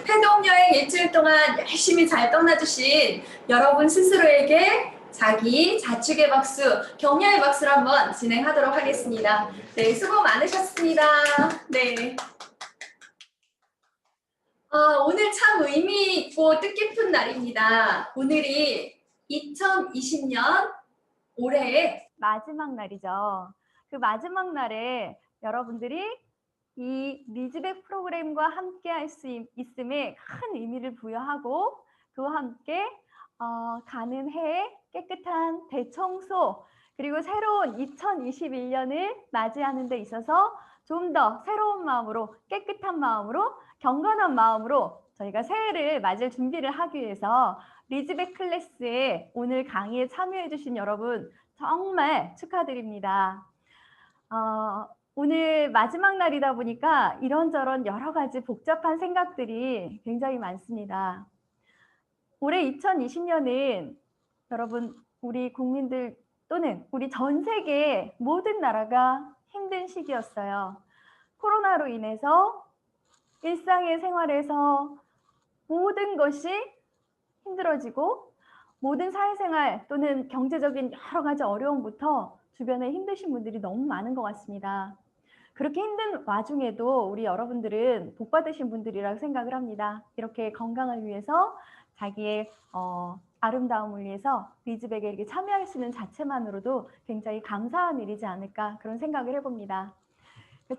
해동여행 일주일 동안 열심히 잘 떠나주신 여러분 스스로에게 자기 자축의 박수, 격려의 박수를 한번 진행하도록 하겠습니다. 네, 수고 많으셨습니다. 네. 오늘 참 의미 있고 뜻깊은 날입니다. 오늘이 2020년 올해의 마지막 날이죠. 그 마지막 날에 여러분들이 이 리즈백 프로그램과 함께 할 수 있음에 큰 의미를 부여하고 그와 함께 가는 해에 깨끗한 대청소 그리고 새로운 2021년을 맞이하는 데 있어서 좀 더 새로운 마음으로 깨끗한 마음으로 경건한 마음으로 저희가 새해를 맞을 준비를 하기 위해서 리즈백 클래스에 오늘 강의에 참여해 주신 여러분 정말 축하드립니다. 오늘 마지막 날이다 보니까 이런저런 여러 가지 복잡한 생각들이 굉장히 많습니다. 올해 2020년은 여러분 우리 국민들 또는 우리 전 세계 모든 나라가 힘든 시기였어요. 코로나로 인해서 일상의 생활에서 모든 것이 힘들어지고 모든 사회생활 또는 경제적인 여러 가지 어려움부터 주변에 힘드신 분들이 너무 많은 것 같습니다. 그렇게 힘든 와중에도 우리 여러분들은 복 받으신 분들이라고 생각을 합니다. 이렇게 건강을 위해서 자기의 아름다움을 위해서 리즈백에 이렇게 참여할 수 있는 자체만으로도 굉장히 감사한 일이지 않을까 그런 생각을 해봅니다.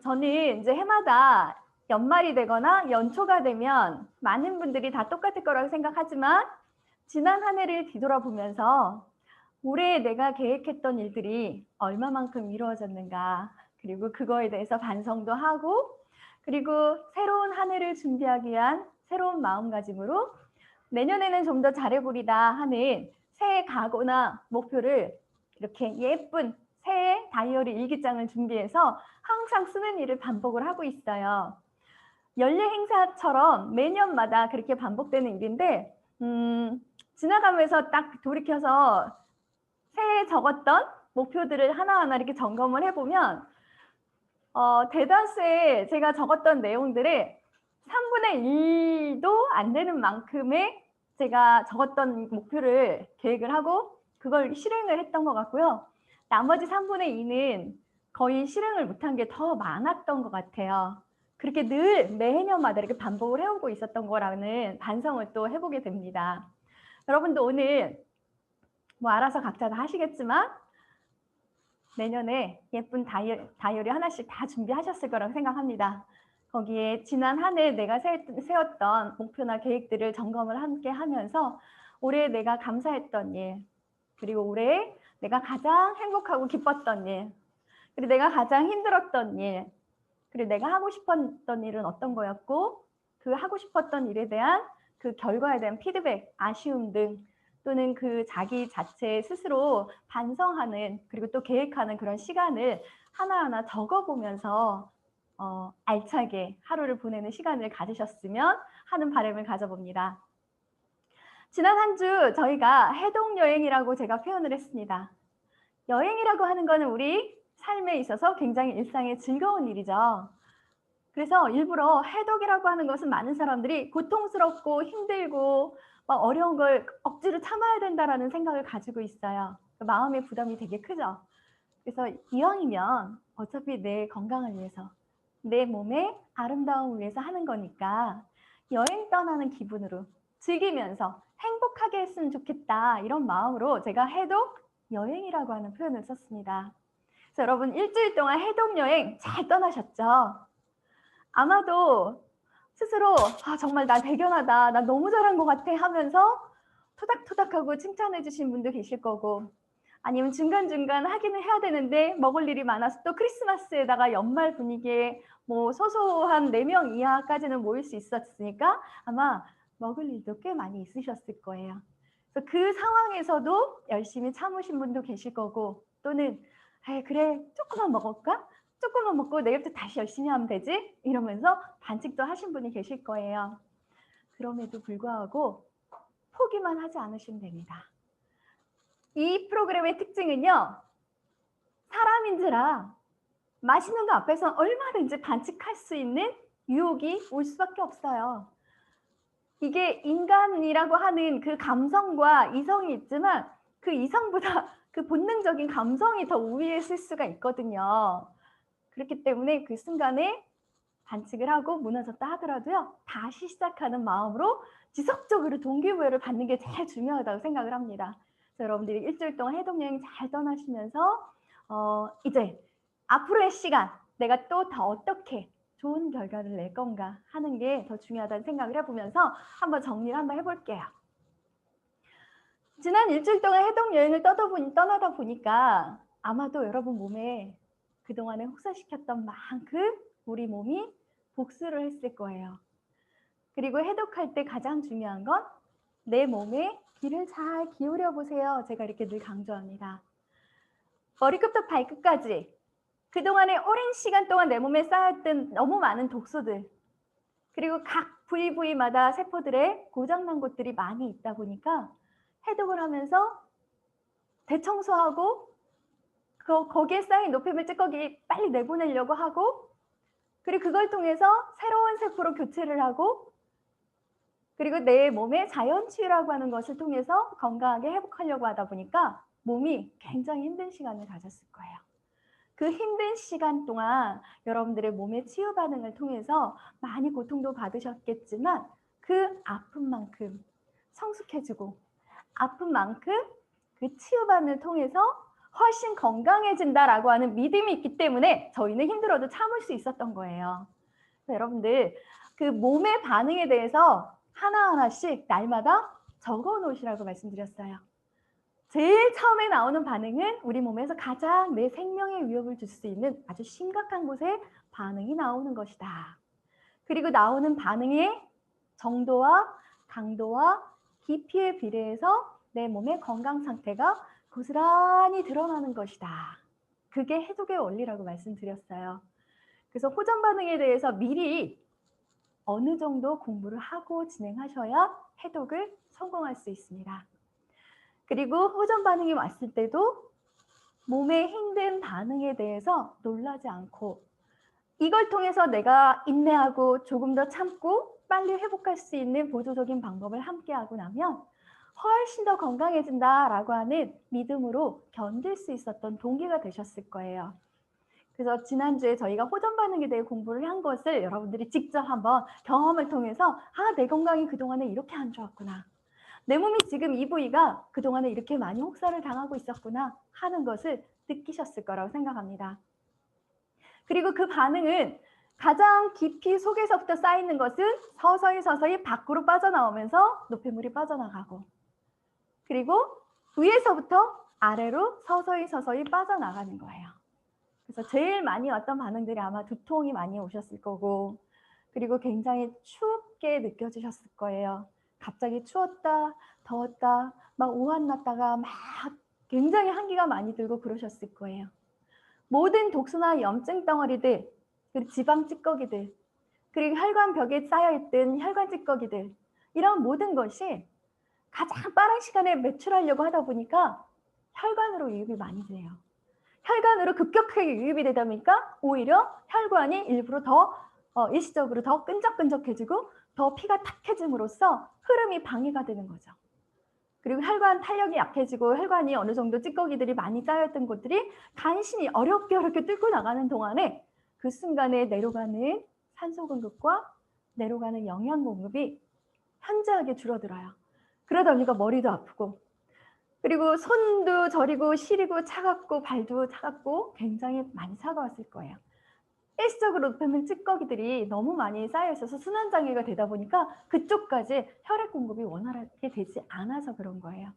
저는 이제 해마다 연말이 되거나 연초가 되면 많은 분들이 다 똑같을 거라고 생각하지만 지난 한 해를 뒤돌아보면서 올해 내가 계획했던 일들이 얼마만큼 이루어졌는가 그리고 그거에 대해서 반성도 하고 그리고 새로운 한 해를 준비하기 위한 새로운 마음가짐으로 내년에는 좀 더 잘해보리다 하는 새해 각오나 목표를 이렇게 예쁜 새해 다이어리 일기장을 준비해서 항상 쓰는 일을 반복을 하고 있어요. 연례 행사처럼 매년마다 그렇게 반복되는 일인데 지나가면서 딱 돌이켜서 새해에 적었던 목표들을 하나하나 이렇게 점검을 해보면 대다수의 제가 적었던 내용들의 3분의 1도 안 되는 만큼의 제가 적었던 목표를 계획을 하고 그걸 실행을 했던 것 같고요. 나머지 3분의 2는 거의 실행을 못한 게 더 많았던 것 같아요. 그렇게 늘 매해년마다 이렇게 반복을 해오고 있었던 거라는 반성을 또 해보게 됩니다. 여러분도 오늘 뭐 알아서 각자 다 하시겠지만 내년에 예쁜 다이어리 하나씩 다 준비하셨을 거라고 생각합니다. 거기에 지난 한 해 내가 세웠던 목표나 계획들을 점검을 함께 하면서 올해 내가 감사했던 일, 그리고 올해 내가 가장 행복하고 기뻤던 일, 그리고 내가 가장 힘들었던 일, 그리고 내가 하고 싶었던 일은 어떤 거였고 그 하고 싶었던 일에 대한 그 결과에 대한 피드백, 아쉬움 등 또는 그 자기 자체 스스로 반성하는 그리고 또 계획하는 그런 시간을 하나하나 적어보면서 알차게 하루를 보내는 시간을 가지셨으면 하는 바람을 가져봅니다. 지난 한 주 저희가 해동여행이라고 제가 표현을 했습니다. 여행이라고 하는 거는 우리 삶에 있어서 굉장히 일상의 즐거운 일이죠. 그래서 일부러 해독이라고 하는 것은 많은 사람들이 고통스럽고 힘들고 막 어려운 걸 억지로 참아야 된다라는 생각을 가지고 있어요. 마음의 부담이 되게 크죠. 그래서 이왕이면 어차피 내 건강을 위해서 내 몸의 아름다움을 위해서 하는 거니까 여행 떠나는 기분으로 즐기면서 행복하게 했으면 좋겠다 이런 마음으로 제가 해독 여행이라고 하는 표현을 썼습니다. 그래서 여러분 일주일 동안 해독 여행 잘 떠나셨죠? 아마도 스스로 정말 나 대견하다, 나 너무 잘한 것 같아 하면서 토닥토닥하고 칭찬해 주신 분도 계실 거고 아니면 중간중간 하기는 해야 되는데 먹을 일이 많아서 또 크리스마스에다가 연말 분위기에 뭐 소소한 4명 이하까지는 모일 수 있었으니까 아마 먹을 일도 꽤 많이 있으셨을 거예요. 그래서 그 상황에서도 열심히 참으신 분도 계실 거고 또는 그래 조금만 먹을까? 조금만 먹고 내일부터 다시 열심히 하면 되지? 이러면서 반칙도 하신 분이 계실 거예요. 그럼에도 불구하고 포기만 하지 않으시면 됩니다. 이 프로그램의 특징은요. 사람인지라 맛있는 거 앞에서 얼마든지 반칙할 수 있는 유혹이 올 수밖에 없어요. 이게 인간이라고 하는 그 감성과 이성이 있지만 그 이성보다 그 본능적인 감성이 더 우위에 쓸 수가 있거든요. 그렇기 때문에 그 순간에 반칙을 하고 무너졌다 하더라도요. 다시 시작하는 마음으로 지속적으로 동기부여를 받는 게 제일 중요하다고 생각을 합니다. 그래서 여러분들이 일주일 동안 해독 여행 잘 떠나시면서 이제 앞으로의 시간 내가 또 더 어떻게 좋은 결과를 낼 건가 하는 게 더 중요하다는 생각을 해보면서 한번 정리를 한번 해볼게요. 지난 일주일 동안 해독 여행을 떠나다 보니까 아마도 여러분 몸에 그동안에 혹사시켰던 만큼 우리 몸이 복수를 했을 거예요. 그리고 해독할 때 가장 중요한 건 내 몸에 귀를 잘 기울여 보세요. 제가 이렇게 늘 강조합니다. 머리끝부터 발끝까지 그동안에 오랜 시간 동안 내 몸에 쌓였던 너무 많은 독소들, 그리고 각 부위마다 세포들의 고장난 곳들이 많이 있다 보니까 해독을 하면서 대청소하고 거기에 쌓인 노폐물 찌꺼기 빨리 내보내려고 하고, 그리고 그걸 통해서 새로운 세포로 교체를 하고, 그리고 내 몸의 자연 치유라고 하는 것을 통해서 건강하게 회복하려고 하다 보니까 몸이 굉장히 힘든 시간을 가졌을 거예요. 그 힘든 시간 동안 여러분들의 몸의 치유 반응을 통해서 많이 고통도 받으셨겠지만 그 아픈 만큼 성숙해지고 아픈 만큼 그 치유 반응을 통해서 훨씬 건강해진다라고 하는 믿음이 있기 때문에 저희는 힘들어도 참을 수 있었던 거예요. 여러분들 그 몸의 반응에 대해서 하나하나씩 날마다 적어 놓으시라고 말씀드렸어요. 제일 처음에 나오는 반응은 우리 몸에서 가장 내 생명에 위협을 줄 수 있는 아주 심각한 곳에 반응이 나오는 것이다. 그리고 나오는 반응의 정도와 강도와 깊이에 비례해서 내 몸의 건강 상태가 고스란히 드러나는 것이다. 그게 해독의 원리라고 말씀드렸어요. 그래서 호전 반응에 대해서 미리 어느 정도 공부를 하고 진행하셔야 해독을 성공할 수 있습니다. 그리고 호전 반응이 왔을 때도 몸의 힘든 반응에 대해서 놀라지 않고 이걸 통해서 내가 인내하고 조금 더 참고 빨리 회복할 수 있는 보조적인 방법을 함께 하고 나면 훨씬 더 건강해진다라고 하는 믿음으로 견딜 수 있었던 동기가 되셨을 거예요. 그래서 지난주에 저희가 호전 반응에 대해 공부를 한 것을 여러분들이 직접 한번 경험을 통해서 내 건강이 그동안에 이렇게 안 좋았구나. 내 몸이 지금 이 부위가 그동안에 이렇게 많이 혹사를 당하고 있었구나 하는 것을 느끼셨을 거라고 생각합니다. 그리고 그 반응은 가장 깊이 속에서부터 쌓이는 것은 서서히 밖으로 빠져나오면서 노폐물이 빠져나가고, 그리고 위에서부터 아래로 서서히 빠져나가는 거예요. 그래서 제일 많이 왔던 반응들이 아마 두통이 많이 오셨을 거고, 그리고 굉장히 춥게 느껴지셨을 거예요. 갑자기 추웠다, 더웠다, 막 오한 났다가 막 굉장히 한기가 많이 들고 그러셨을 거예요. 모든 독소나 염증 덩어리들, 그리고 지방 찌꺼기들, 그리고 혈관 벽에 쌓여있던 혈관 찌꺼기들, 이런 모든 것이 가장 빠른 시간에 배출하려고 하다 보니까 혈관으로 유입이 많이 돼요. 혈관으로 급격하게 유입이 되다 보니까 오히려 혈관이 일부러 더 일시적으로 더 끈적끈적해지고 더 피가 탁해짐으로써 흐름이 방해가 되는 거죠. 그리고 혈관 탄력이 약해지고 혈관이 어느 정도 찌꺼기들이 많이 쌓여있던 곳들이 간신히 어렵게 뚫고 나가는 동안에 그 순간에 내려가는 산소 공급과 내려가는 영양 공급이 현저하게 줄어들어요. 그러다 보니까 머리도 아프고, 그리고 손도 저리고 시리고 차갑고 발도 차갑고 굉장히 많이 차가웠을 거예요. 일시적으로 노폐물 찌꺼기들이 너무 많이 쌓여 있어서 순환장애가 되다 보니까 그쪽까지 혈액 공급이 원활하게 되지 않아서 그런 거예요.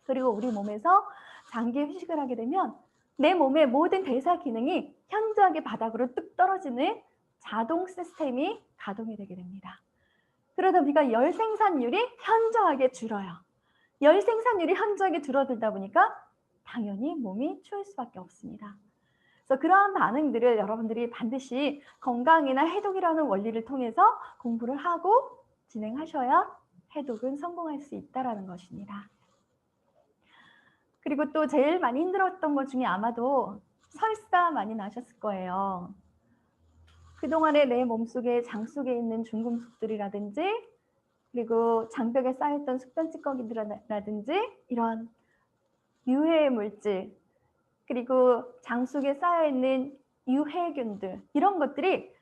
그리고 우리 몸에서 장기 휴식을 하게 되면 내 몸의 모든 대사 기능이 현저하게 바닥으로 뚝 떨어지는 자동 시스템이 가동이 되게 됩니다. 그러다 보니까 열 생산율이 현저하게 줄어요. 열 생산율이 현저하게 줄어들다 보니까 당연히 몸이 추울 수밖에 없습니다. 그래서 그러한 반응들을 여러분들이 반드시 건강이나 해독이라는 원리를 통해서 공부를 하고 진행하셔야 해독은 성공할 수 있다는 것입니다. 그리고 또 제일 많이 힘들었던 것 중에 아마도 설사 많이 나셨을 거예요. 그동안에 내 몸속에 장 속에 있는 중금속들이라든지 그리고 장벽에 쌓여있던 숙변 찌꺼기들이라든지 이런 유해 물질, 그리고 장 속에 쌓여있는 유해균들, 이런 것들이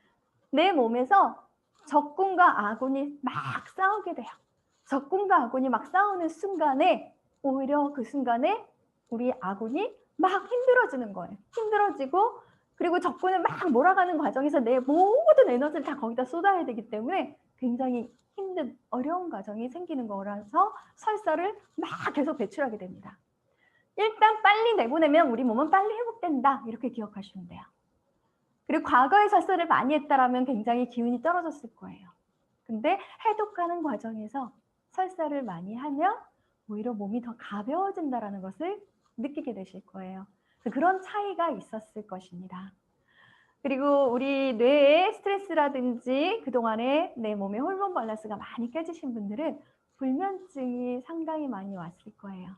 내 몸에서 적군과 아군이 막 싸우게 돼요. 적군과 아군이 막 싸우는 순간에 오히려 그 순간에 우리 아군이 막 힘들어지는 거예요. 힘들어지고 그리고 적군을 막 몰아가는 과정에서 내 모든 에너지를 다 거기다 쏟아야 되기 때문에 굉장히 힘든 어려운 과정이 생기는 거라서 설사를 막 계속 배출하게 됩니다. 일단 빨리 내보내면 우리 몸은 빨리 회복된다. 이렇게 기억하시면 돼요. 그리고 과거에 설사를 많이 했다라면 굉장히 기운이 떨어졌을 거예요. 근데 해독하는 과정에서 설사를 많이 하면 오히려 몸이 더 가벼워진다는 것을 느끼게 되실 거예요. 그런 차이가 있었을 것입니다. 그리고 우리 뇌의 스트레스라든지 그동안에 내 몸의 호르몬 밸런스가 많이 깨지신 분들은 불면증이 상당히 많이 왔을 거예요.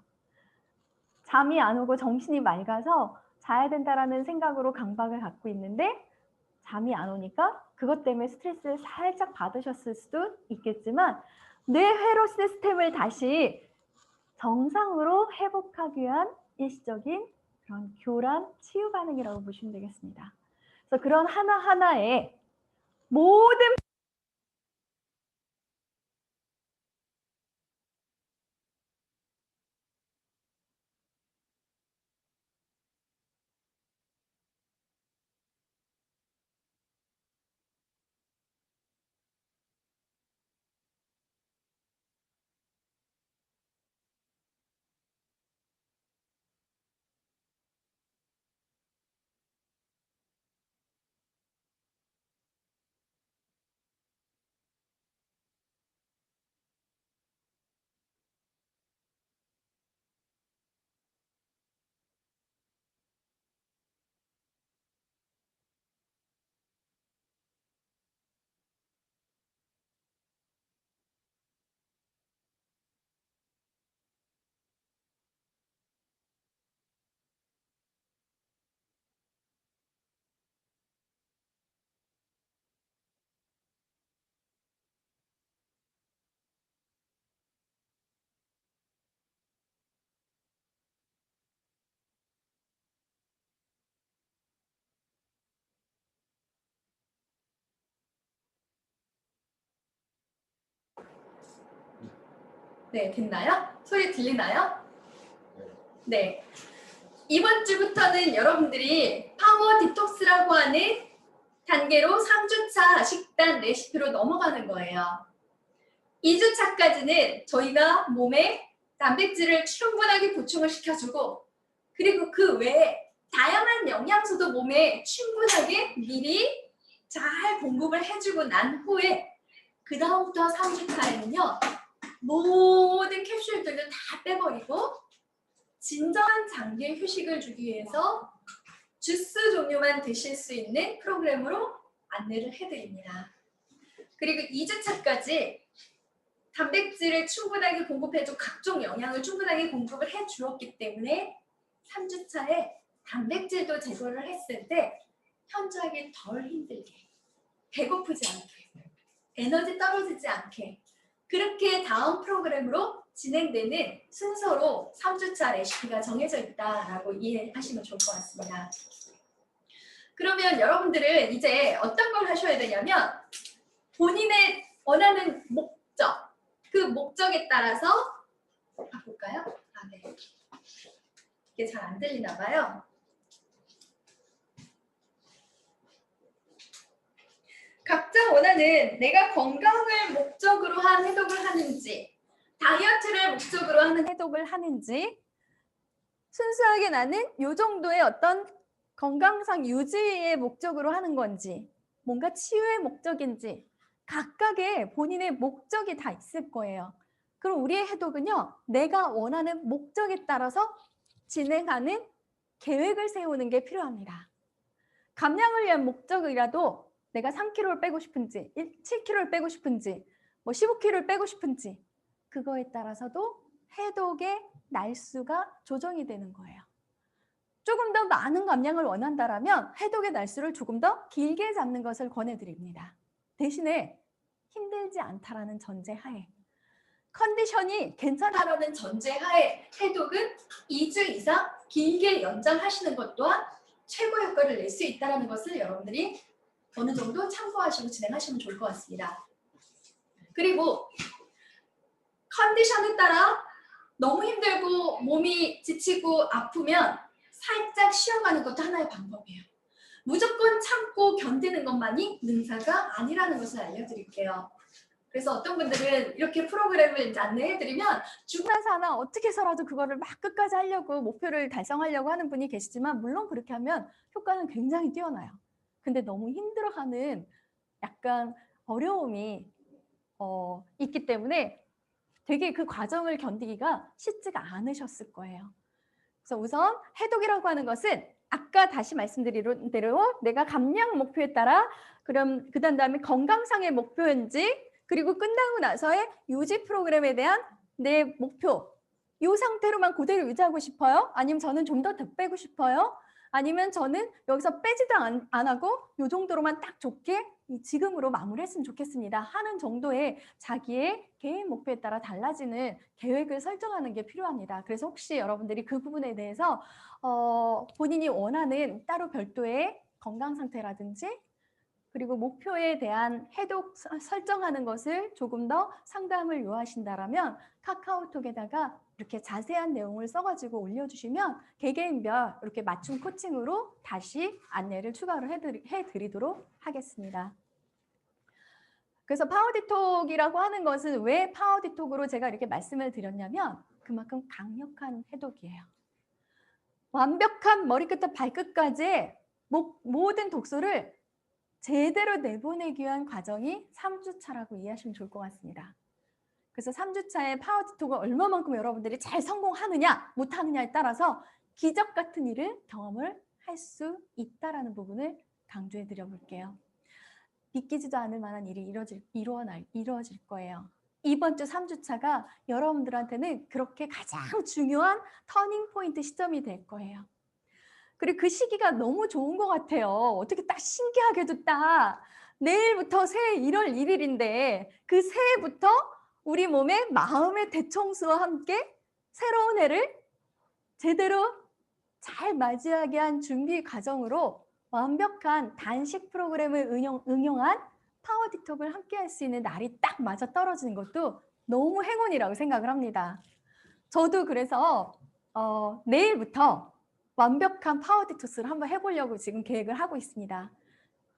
잠이 안 오고 정신이 맑아서 자야 된다라는 생각으로 강박을 갖고 있는데 잠이 안 오니까 그것 때문에 스트레스를 살짝 받으셨을 수도 있겠지만 뇌 회로 시스템을 다시 정상으로 회복하기 위한 일시적인 그런 교란 치유 반응이라고 보시면 되겠습니다. 그래서 그런 하나하나의 모든 네, 됐나요? 소리 들리나요? 네. 이번 주부터는 여러분들이 파워 디톡스라고 하는 단계로 3주차 식단 레시피로 넘어가는 거예요. 2주차까지는 저희가 몸에 단백질을 충분하게 보충을 시켜주고 그리고 그 외에 다양한 영양소도 몸에 충분하게 미리 잘 공급을 해주고 난 후에 그 다음부터 3주차에는요. 모든 캡슐들을 다 빼버리고 진정한 장기의 휴식을 주기 위해서 주스 종류만 드실 수 있는 프로그램으로 안내를 해드립니다. 그리고 2주차까지 단백질을 충분하게 공급해주고 각종 영양을 충분하게 공급을 해주었기 때문에 3주차에 단백질도 제거를 했을 때 현저하게 덜 힘들게, 배고프지 않게, 에너지 떨어지지 않게 그렇게 다음 프로그램으로 진행되는 순서로 3주차 레시피가 정해져 있다라고 이해하시면 좋을 것 같습니다. 그러면 여러분들은 이제 어떤 걸 하셔야 되냐면 본인의 원하는 목적, 그 목적에 따라서 바꿀까요? 아, 네. 이게 잘 안 들리나 봐요. 각자 원하는 내가 건강을 목적으로 한 해독을 하는지 다이어트를 목적으로 하는 해독을 하는지 순수하게 나는 이 정도의 어떤 건강상 유지의 목적으로 하는 건지 뭔가 치유의 목적인지 각각의 본인의 목적이 다 있을 거예요. 그럼 우리의 해독은요. 내가 원하는 목적에 따라서 진행하는 계획을 세우는 게 필요합니다. 감량을 위한 목적이라도 내가 3kg를 빼고 싶은지 7kg를 빼고 싶은지 뭐 15kg를 빼고 싶은지 그거에 따라서도 해독의 날수가 조정이 되는 거예요. 조금 더 많은 감량을 원한다면 해독의 날수를 조금 더 길게 잡는 것을 권해드립니다. 대신에 힘들지 않다라는 전제하에 컨디션이 괜찮다라는 전제하에 해독은 2주 이상 길게 연장하시는 것 또한 최고 효과를 낼 수 있다는 것을 여러분들이 어느 정도 참고하시고 진행하시면 좋을 것 같습니다. 그리고 컨디션에 따라 너무 힘들고 몸이 지치고 아프면 살짝 쉬어가는 것도 하나의 방법이에요. 무조건 참고 견디는 것만이 능사가 아니라는 것을 알려드릴게요. 그래서 어떤 분들은 이렇게 프로그램을 이제 안내해드리면 죽으면서 하나 어떻게 해서라도 그거를 막 끝까지 하려고 목표를 달성하려고 하는 분이 계시지만 물론 그렇게 하면 효과는 굉장히 뛰어나요. 근데 너무 힘들어하는 약간 어려움이 있기 때문에 되게 그 과정을 견디기가 쉽지가 않으셨을 거예요. 그래서 우선 해독이라고 하는 것은 아까 다시 말씀드린 대로 내가 감량 목표에 따라 그럼 다음에 건강상의 목표인지 그리고 끝나고 나서의 유지 프로그램에 대한 내 목표 이 상태로만 그대로 유지하고 싶어요? 아니면 저는 좀 더 빼고 싶어요? 아니면 저는 여기서 빼지도 안 하고 이 정도로만 딱 좋게 지금으로 마무리했으면 좋겠습니다 하는 정도의 자기의 개인 목표에 따라 달라지는 계획을 설정하는 게 필요합니다. 그래서 혹시 여러분들이 그 부분에 대해서 본인이 원하는 따로 별도의 건강 상태라든지 그리고 목표에 대한 해독 설정하는 것을 조금 더 상담을 요하신다라면 카카오톡에다가 이렇게 자세한 내용을 써가지고 올려주시면 개개인별 이렇게 맞춤 코칭으로 다시 안내를 추가로 해드리도록 하겠습니다. 그래서 파워디톡이라고 하는 것은 왜 파워디톡으로 제가 이렇게 말씀을 드렸냐면 그만큼 강력한 해독이에요. 완벽한 머리끝부터 발끝까지 모든 독소를 제대로 내보내기 위한 과정이 3주차라고 이해하시면 좋을 것 같습니다. 그래서 3주차의 파워디톡을 얼마만큼 여러분들이 잘 성공하느냐 못하느냐에 따라서 기적 같은 일을 경험을 할 수 있다는 부분을 강조해 드려 볼게요. 믿기지도 않을 만한 일이 이루어질 거예요. 이번 주 3주차가 여러분들한테는 그렇게 가장 중요한 터닝 포인트 시점이 될 거예요. 그리고 그 시기가 너무 좋은 것 같아요. 어떻게 딱 신기하게도 딱 내일부터 새해 1월 1일인데 그 새해부터 우리 몸의 마음의 대청소와 함께 새로운 해를 제대로 잘 맞이하게 한 준비 과정으로 완벽한 단식 프로그램을 응용한 파워디톡을 함께 할 수 있는 날이 딱 맞아 떨어지는 것도 너무 행운이라고 생각을 합니다. 저도 그래서 내일부터 완벽한 파워디톡스를 한번 해보려고 지금 계획을 하고 있습니다.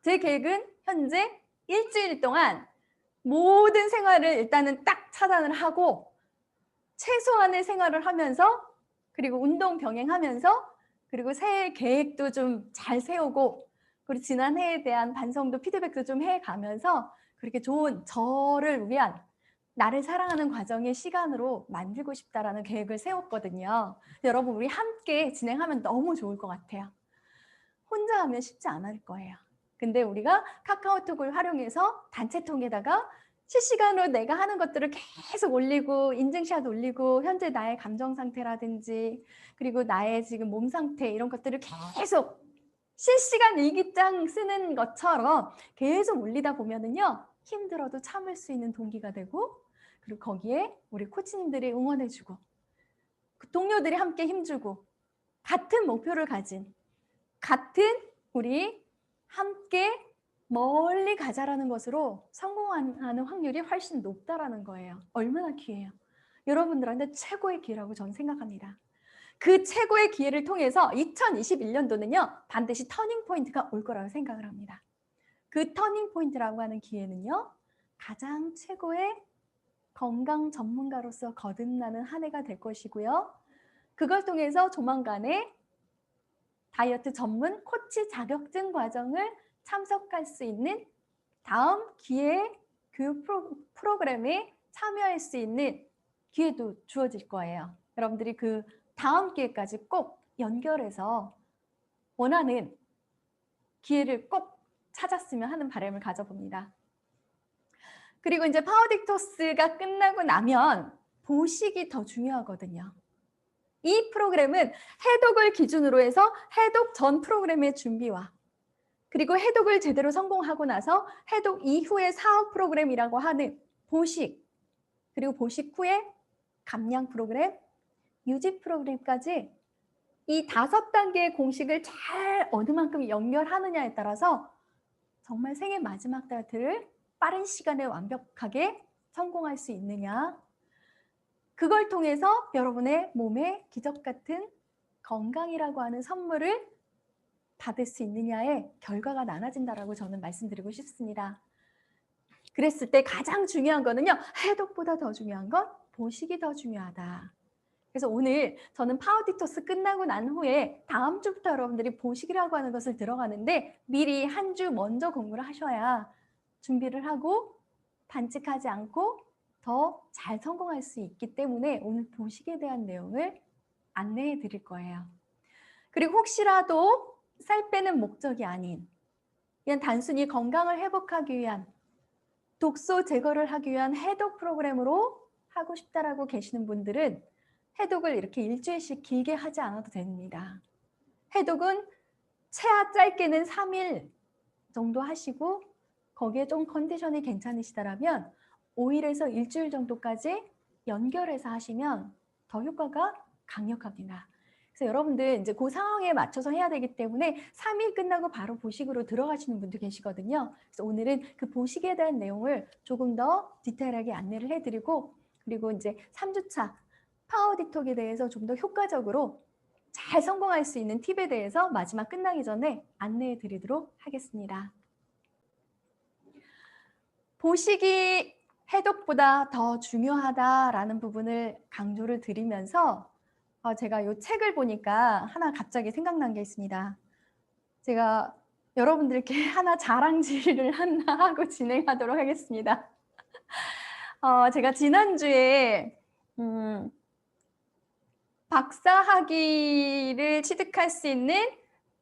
제 계획은 현재 일주일 동안 모든 생활을 일단은 딱 차단을 하고 최소한의 생활을 하면서 그리고 운동 병행하면서 그리고 새해 계획도 좀 잘 세우고 그리고 지난 해에 대한 반성도 피드백도 좀 해가면서 그렇게 좋은 저를 위한 나를 사랑하는 과정의 시간으로 만들고 싶다라는 계획을 세웠거든요. 여러분 우리 함께 진행하면 너무 좋을 것 같아요. 혼자 하면 쉽지 않을 거예요. 근데 우리가 카카오톡을 활용해서 단체통에다가 실시간으로 내가 하는 것들을 계속 올리고 인증샷 올리고 현재 나의 감정 상태라든지 그리고 나의 지금 몸 상태 이런 것들을 계속 실시간 일기장 쓰는 것처럼 계속 올리다 보면은요 힘들어도 참을 수 있는 동기가 되고 그리고 거기에 우리 코치님들이 응원해주고 동료들이 함께 힘주고 같은 목표를 가진 같은 우리 함께 멀리 가자라는 것으로 성공하는 확률이 훨씬 높다라는 거예요. 얼마나 귀해요. 여러분들한테 최고의 기회라고 저는 생각합니다. 그 최고의 기회를 통해서 2021년도는요. 반드시 터닝 포인트가 올 거라고 생각을 합니다. 그 터닝 포인트라고 하는 기회는요. 가장 최고의 건강 전문가로서 거듭나는 한 해가 될 것이고요. 그걸 통해서 조만간에 다이어트 전문 코치 자격증 과정을 참석할 수 있는 다음 기회 교육 프로그램에 참여할 수 있는 기회도 주어질 거예요. 여러분들이 그 다음 기회까지 꼭 연결해서 원하는 기회를 꼭 찾았으면 하는 바람을 가져봅니다. 그리고 이제 파워디톡스가 끝나고 나면 보식이 더 중요하거든요. 이 프로그램은 해독을 기준으로 해서 해독 전 프로그램의 준비와 그리고 해독을 제대로 성공하고 나서 해독 이후의 사업 프로그램이라고 하는 보식 그리고 보식 후에 감량 프로그램, 유지 프로그램까지 이 5단계의 공식을 잘 어느 만큼 연결하느냐에 따라서 정말 생애 마지막 달들을 빠른 시간에 완벽하게 성공할 수 있느냐, 그걸 통해서 여러분의 몸에 기적 같은 건강이라고 하는 선물을 받을 수 있느냐의 결과가 나눠진다라고 저는 말씀드리고 싶습니다. 그랬을 때 가장 중요한 거는요, 해독보다 더 중요한 건 보식이 더 중요하다. 그래서 오늘 저는 파워 디톡스 끝나고 난 후에 다음 주부터 여러분들이 보식이라고 하는 것을 들어가는데 미리 한 주 먼저 공부를 하셔야 준비를 하고 반칙하지 않고 더 잘 성공할 수 있기 때문에 오늘 보식에 대한 내용을 안내해 드릴 거예요. 그리고 혹시라도 살 빼는 목적이 아닌 그냥 단순히 건강을 회복하기 위한 독소 제거를 하기 위한 해독 프로그램으로 하고 싶다라고 계시는 분들은 해독을 이렇게 일주일씩 길게 하지 않아도 됩니다. 해독은 최하 짧게는 3일 정도 하시고 거기에 좀 컨디션이 괜찮으시다라면 5일에서 일주일 정도까지 연결해서 하시면 더 효과가 강력합니다. 그래서 여러분들 이제 그 상황에 맞춰서 해야 되기 때문에 3일 끝나고 바로 보식으로 들어가시는 분도 계시거든요. 그래서 오늘은 그 보식에 대한 내용을 조금 더 디테일하게 안내를 해드리고 그리고 이제 3주차 파워 디톡에 대해서 좀 더 효과적으로 잘 성공할 수 있는 팁에 대해서 마지막 끝나기 전에 안내해 드리도록 하겠습니다. 보식이 해독보다 더 중요하다라는 부분을 강조를 드리면서 제가 이 책을 보니까 하나 갑자기 생각난 게 있습니다. 제가 여러분들께 하나 자랑질을 하나 하고 진행하도록 하겠습니다. 제가 지난주에 박사학위를 취득할 수 있는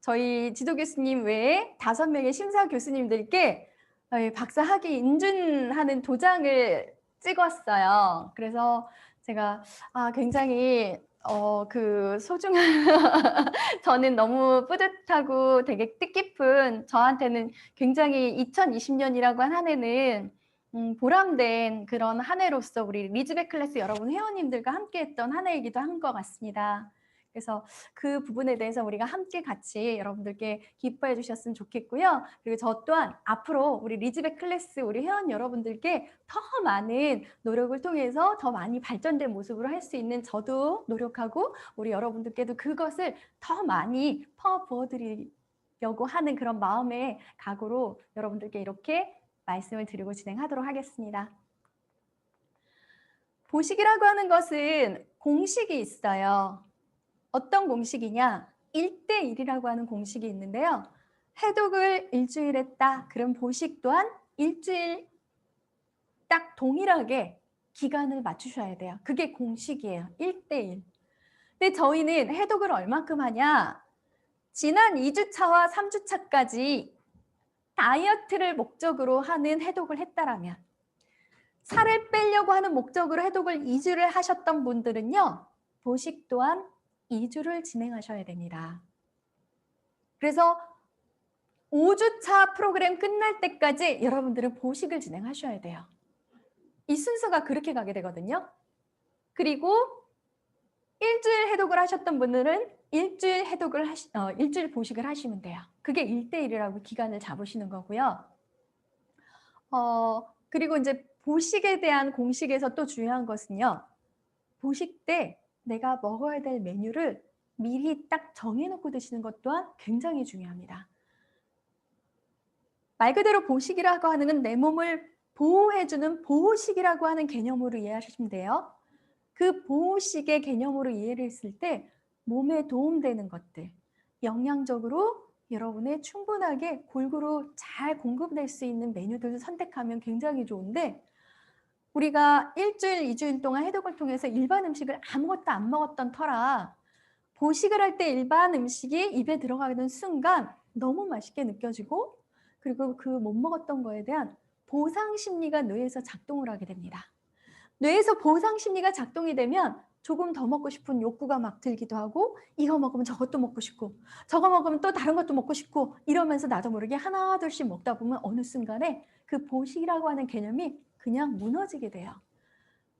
저희 지도 교수님 외에 5명의 심사 교수님들께 박사학위 인준하는 도장을 찍었어요. 그래서 제가 굉장히 그 소중한 저는 너무 뿌듯하고 되게 뜻깊은 저한테는 굉장히 2020년이라고 한 해는 보람된 그런 한 해로서 우리 리즈백 클래스 여러분 회원님들과 함께 했던 한 해이기도 한 것 같습니다. 그래서 그 부분에 대해서 우리가 함께 같이 여러분들께 기뻐해 주셨으면 좋겠고요. 그리고 저 또한 앞으로 우리 리즈백 클래스 우리 회원 여러분들께 더 많은 노력을 통해서 더 많이 발전된 모습으로 할 수 있는 저도 노력하고 우리 여러분들께도 그것을 더 많이 퍼 부어드리려고 하는 그런 마음의 각오로 여러분들께 이렇게 말씀을 드리고 진행하도록 하겠습니다. 보식이라고 하는 것은 공식이 있어요. 어떤 공식이냐? 1대1이라고 하는 공식이 있는데요. 해독을 일주일 했다. 그럼 보식 또한 일주일 딱 동일하게 기간을 맞추셔야 돼요. 그게 공식이에요. 1대1. 근데 저희는 해독을 얼마큼 하냐? 지난 2주차와 3주차까지 다이어트를 목적으로 하는 해독을 했다라면 살을 빼려고 하는 목적으로 해독을 2주를 하셨던 분들은요. 보식 또한 2주를 진행하셔야 됩니다. 그래서 5주차 프로그램 끝날 때까지 여러분들은 보식을 진행하셔야 돼요. 이 순서가 그렇게 가게 되거든요. 그리고 일주일 해독을 하셨던 분들은 일주일 일주일 보식을 하시면 돼요. 그게 1대1이라고 기간을 잡으시는 거고요. 그리고 이제 보식에 대한 공식에서 또 중요한 것은요. 보식 때 내가 먹어야 될 메뉴를 미리 딱 정해놓고 드시는 것 또한 굉장히 중요합니다. 말 그대로 보식이라고 하는 건 내 몸을 보호해주는 보호식이라고 하는 개념으로 이해하시면 돼요. 그 보호식의 개념으로 이해를 했을 때 몸에 도움되는 것들, 영양적으로 여러분의 충분하게 골고루 잘 공급될 수 있는 메뉴들을 선택하면 굉장히 좋은데 우리가 일주일, 2주일 동안 해독을 통해서 일반 음식을 아무것도 안 먹었던 터라 보식을 할 때 일반 음식이 입에 들어가는 순간 너무 맛있게 느껴지고 그리고 그 못 먹었던 거에 대한 보상 심리가 뇌에서 작동을 하게 됩니다. 뇌에서 보상 심리가 작동이 되면 조금 더 먹고 싶은 욕구가 막 들기도 하고 이거 먹으면 저것도 먹고 싶고 저거 먹으면 또 다른 것도 먹고 싶고 이러면서 나도 모르게 하나 둘씩 먹다 보면 어느 순간에 그 보식이라고 하는 개념이 그냥 무너지게 돼요.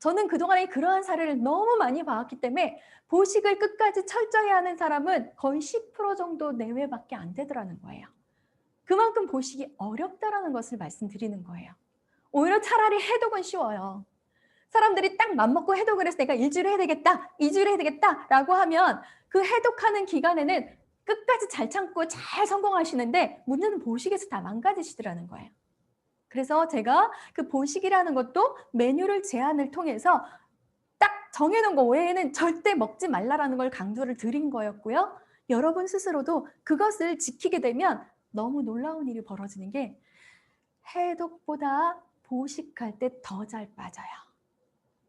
저는 그동안에 그러한 사례를 너무 많이 봐왔기 때문에 보식을 끝까지 철저히 하는 사람은 거의 10% 정도 내외밖에 안 되더라는 거예요. 그만큼 보식이 어렵다라는 것을 말씀드리는 거예요. 오히려 차라리 해독은 쉬워요. 사람들이 딱 맘먹고 해독을 해서 내가 일주일 해야 되겠다, 2주일 해야 되겠다라고 하면 그 해독하는 기간에는 끝까지 잘 참고 잘 성공하시는데 문제는 보식에서 다 망가지시더라는 거예요. 그래서 제가 그 보식이라는 것도 메뉴를 제한을 통해서 딱 정해놓은 거 외에는 절대 먹지 말라라는 걸 강조를 드린 거였고요. 여러분 스스로도 그것을 지키게 되면 너무 놀라운 일이 벌어지는 게 해독보다 보식할 때 더 잘 빠져요.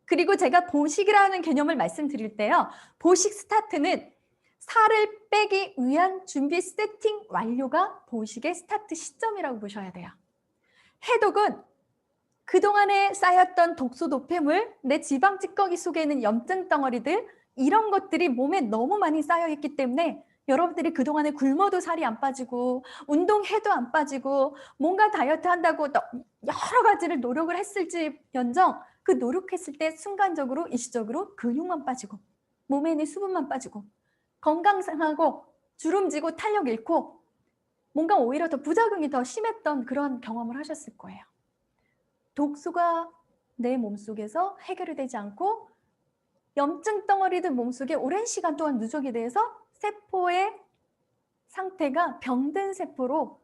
그리고 제가 보식이라는 개념을 말씀드릴 때요. 보식 스타트는 살을 빼기 위한 준비 세팅 완료가 보식의 스타트 시점이라고 보셔야 돼요. 해독은 그동안에 쌓였던 독소 노폐물, 내 지방 찌꺼기 속에 있는 염증 덩어리들 이런 것들이 몸에 너무 많이 쌓여 있기 때문에 여러분들이 그동안에 굶어도 살이 안 빠지고 운동해도 안 빠지고 뭔가 다이어트 한다고 여러 가지를 노력을 했을지언정 그 노력했을 때 순간적으로 일시적으로 근육만 빠지고 몸에 있는 수분만 빠지고 건강 상하고 주름지고 탄력 잃고 뭔가 오히려 더 부작용이 더 심했던 그런 경험을 하셨을 거예요. 독소가 내 몸속에서 해결이 되지 않고 염증 덩어리들 몸속에 오랜 시간 동안 누적이 돼서 세포의 상태가 병든 세포로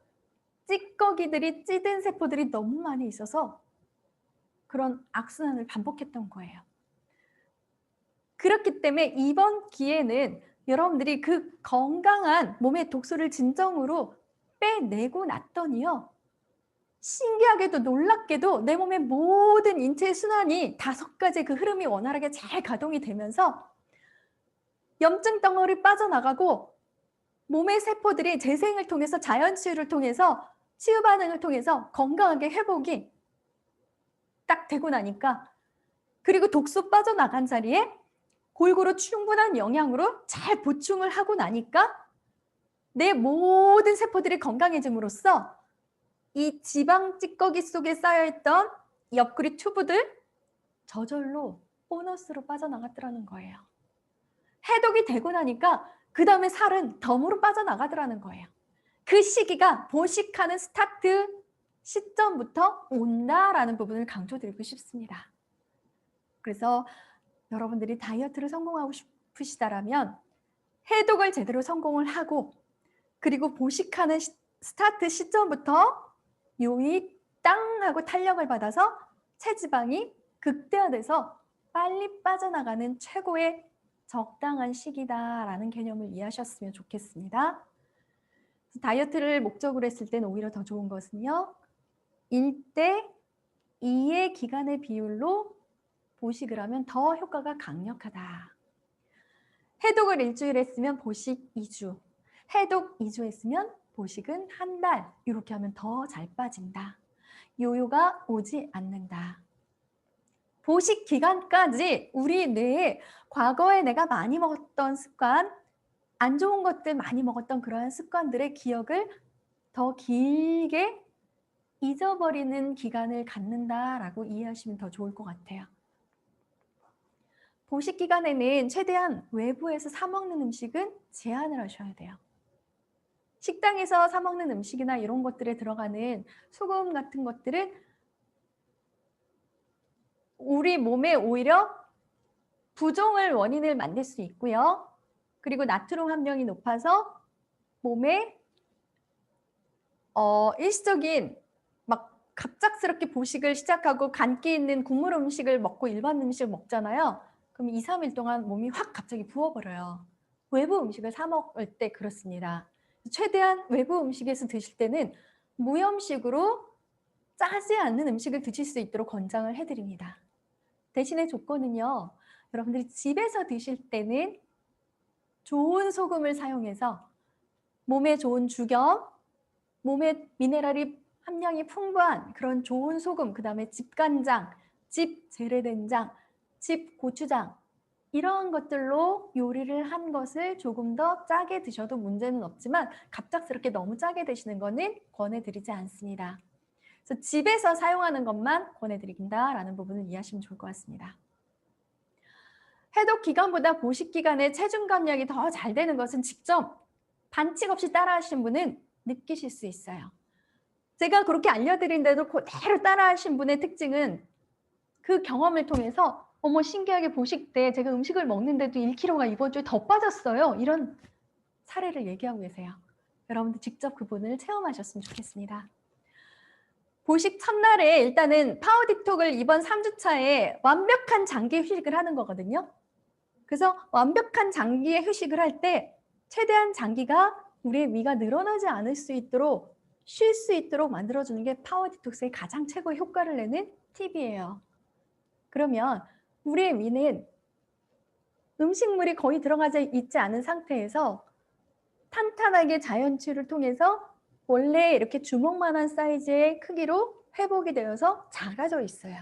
찌꺼기들이 찌든 세포들이 너무 많이 있어서 그런 악순환을 반복했던 거예요. 그렇기 때문에 이번 기회는 여러분들이 그 건강한 몸의 독소를 진정으로 빼내고 났더니요. 신기하게도 놀랍게도 내 몸의 모든 인체 순환이 5가지 그 흐름이 원활하게 잘 가동이 되면서 염증 덩어리 빠져나가고 몸의 세포들이 재생을 통해서 자연 치유를 통해서 치유 반응을 통해서 건강하게 회복이 딱 되고 나니까 그리고 독소 빠져나간 자리에 골고루 충분한 영양으로 잘 보충을 하고 나니까 내 모든 세포들이 건강해짐으로써 이 지방 찌꺼기 속에 쌓여있던 옆구리 튜브들 저절로 보너스로 빠져나갔더라는 거예요. 해독이 되고 나니까 그 다음에 살은 덤으로 빠져나가더라는 거예요. 그 시기가 보식하는 스타트 시점부터 온다라는 부분을 강조드리고 싶습니다. 그래서 여러분들이 다이어트를 성공하고 싶으시다라면 해독을 제대로 성공을 하고 그리고 보식하는 스타트 시점부터 요이 땅 하고 탄력을 받아서 체지방이 극대화돼서 빨리 빠져나가는 최고의 적당한 시기다라는 개념을 이해하셨으면 좋겠습니다. 다이어트를 목적으로 했을 때는 오히려 더 좋은 것은요. 1대 2의 기간의 비율로 보식을 하면 더 효과가 강력하다. 해독을 일주일 했으면 보식 2주, 해독 2주 했으면 보식은 한 달, 이렇게 하면 더 잘 빠진다. 요요가 오지 않는다. 보식 기간까지 우리 뇌에 과거에 내가 많이 먹었던 습관, 안 좋은 것들 많이 먹었던 그러한 습관들의 기억을 더 길게 잊어버리는 기간을 갖는다라고 이해하시면 더 좋을 것 같아요. 보식 기간에는 최대한 외부에서 사 먹는 음식은 제한을 하셔야 돼요. 식당에서 사 먹는 음식이나 이런 것들에 들어가는 소금 같은 것들은 우리 몸에 오히려 부종을 원인을 만들 수 있고요. 그리고 나트륨 함량이 높아서 몸에 일시적인 막 갑작스럽게 보식을 시작하고 간기 있는 국물 음식을 먹고 일반 음식을 먹잖아요. 그럼 2, 3일 동안 몸이 확 갑자기 부어버려요. 외부 음식을 사 먹을 때 그렇습니다. 최대한 외부 음식에서 드실 때는 무염식으로 짜지 않는 음식을 드실 수 있도록 권장을 해드립니다. 대신에 조건은요. 여러분들이 집에서 드실 때는 좋은 소금을 사용해서 몸에 좋은 죽염, 몸에 미네랄이 함량이 풍부한 그런 좋은 소금, 그 다음에 집간장, 집 재래된장, 집 고추장 이런 것들로 요리를 한 것을 조금 더 짜게 드셔도 문제는 없지만 갑작스럽게 너무 짜게 드시는 거는 권해드리지 않습니다. 그래서 집에서 사용하는 것만 권해드린다라는 부분을 이해하시면 좋을 것 같습니다. 해독 기간보다 보식 기간에 체중 감량이 더 잘 되는 것은 직접 반칙 없이 따라하신 분은 느끼실 수 있어요. 제가 그렇게 알려드린데도 그대로 따라하신 분의 특징은 그 경험을 통해서 어머 신기하게 보식 때 제가 음식을 먹는데도 1kg가 이번 주에 더 빠졌어요. 이런 사례를 얘기하고 계세요. 여러분들 직접 그분을 체험하셨으면 좋겠습니다. 보식 첫날에 일단은 파워딕톡을 이번 3주차에 완벽한 장기 휴식을 하는 거거든요. 그래서 완벽한 장기의 휴식을 할 때 최대한 장기가 우리의 위가 늘어나지 않을 수 있도록 쉴 수 있도록 만들어주는 게 파워디톡스의 가장 최고의 효과를 내는 팁이에요. 그러면 우리의 위는 음식물이 거의 들어가지 있지 않은 상태에서 탄탄하게 자연치유를 통해서 원래 이렇게 주먹만한 사이즈의 크기로 회복이 되어서 작아져 있어요.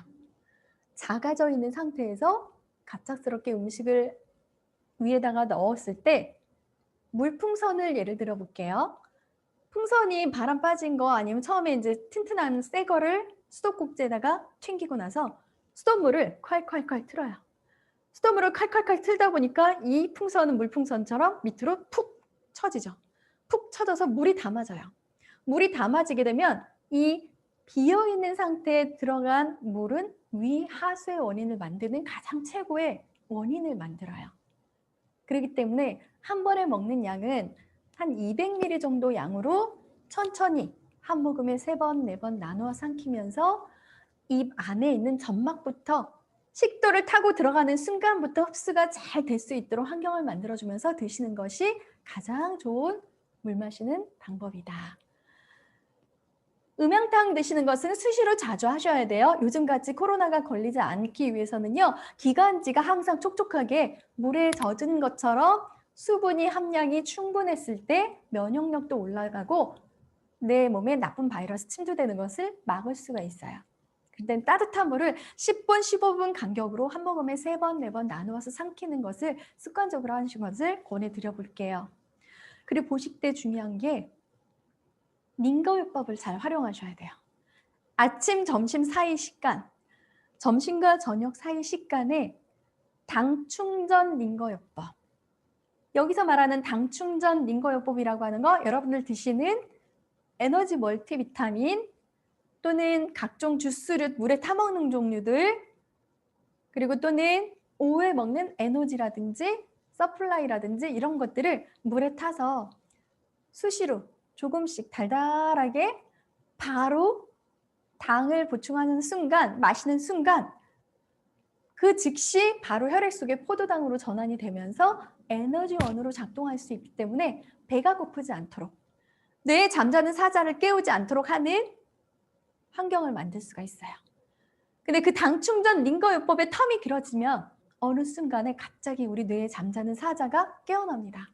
작아져 있는 상태에서 갑작스럽게 음식을 위에다가 넣었을 때 물풍선을 예를 들어 볼게요. 풍선이 바람 빠진 거 아니면 처음에 이제 튼튼한 새 거를 수도꼭지에다가 튕기고 나서 수돗물을 콸콸콸 틀어요. 수돗물을 콸콸콸 틀다 보니까 이 풍선은 물풍선처럼 밑으로 푹 쳐지죠. 푹 쳐져서 물이 담아져요. 물이 담아지게 되면 이 비어있는 상태에 들어간 물은 위 하수의 원인을 만드는 가장 최고의 원인을 만들어요. 그렇기 때문에 한 번에 먹는 양은 한 200ml 정도 양으로 천천히 한 모금에 3번, 4번 나누어 삼키면서 입 안에 있는 점막부터 식도를 타고 들어가는 순간부터 흡수가 잘 될 수 있도록 환경을 만들어주면서 드시는 것이 가장 좋은 물 마시는 방법이다. 음양탕 드시는 것은 수시로 자주 하셔야 돼요. 요즘같이 코로나가 걸리지 않기 위해서는요. 기관지가 항상 촉촉하게 물에 젖은 것처럼 수분이 함량이 충분했을 때 면역력도 올라가고 내 몸에 나쁜 바이러스 침투되는 것을 막을 수가 있어요. 그때 따뜻한 물을 10분, 15분 간격으로 한 모금에 3번, 4번 나누어서 삼키는 것을 습관적으로 하시는 것을 권해드려 볼게요. 그리고 보식 때 중요한 게 링거요법을 잘 활용하셔야 돼요. 아침, 점심 사이 식간, 점심과 저녁 사이 식간에 당 충전 링거요법. 여기서 말하는 당 충전 링거요법이라고 하는 거 여러분들 드시는 에너지 멀티비타민 또는 각종 주스를 물에 타먹는 종류들 그리고 또는 오후에 먹는 에너지라든지 서플라이라든지 이런 것들을 물에 타서 수시로 조금씩 달달하게 바로 당을 보충하는 순간, 마시는 순간 그 즉시 바로 혈액 속에 포도당으로 전환이 되면서 에너지원으로 작동할 수 있기 때문에 배가 고프지 않도록 뇌에 잠자는 사자를 깨우지 않도록 하는 환경을 만들 수가 있어요. 근데 그 당 충전 링거요법의 텀이 길어지면 어느 순간에 갑자기 우리 뇌에 잠자는 사자가 깨어납니다.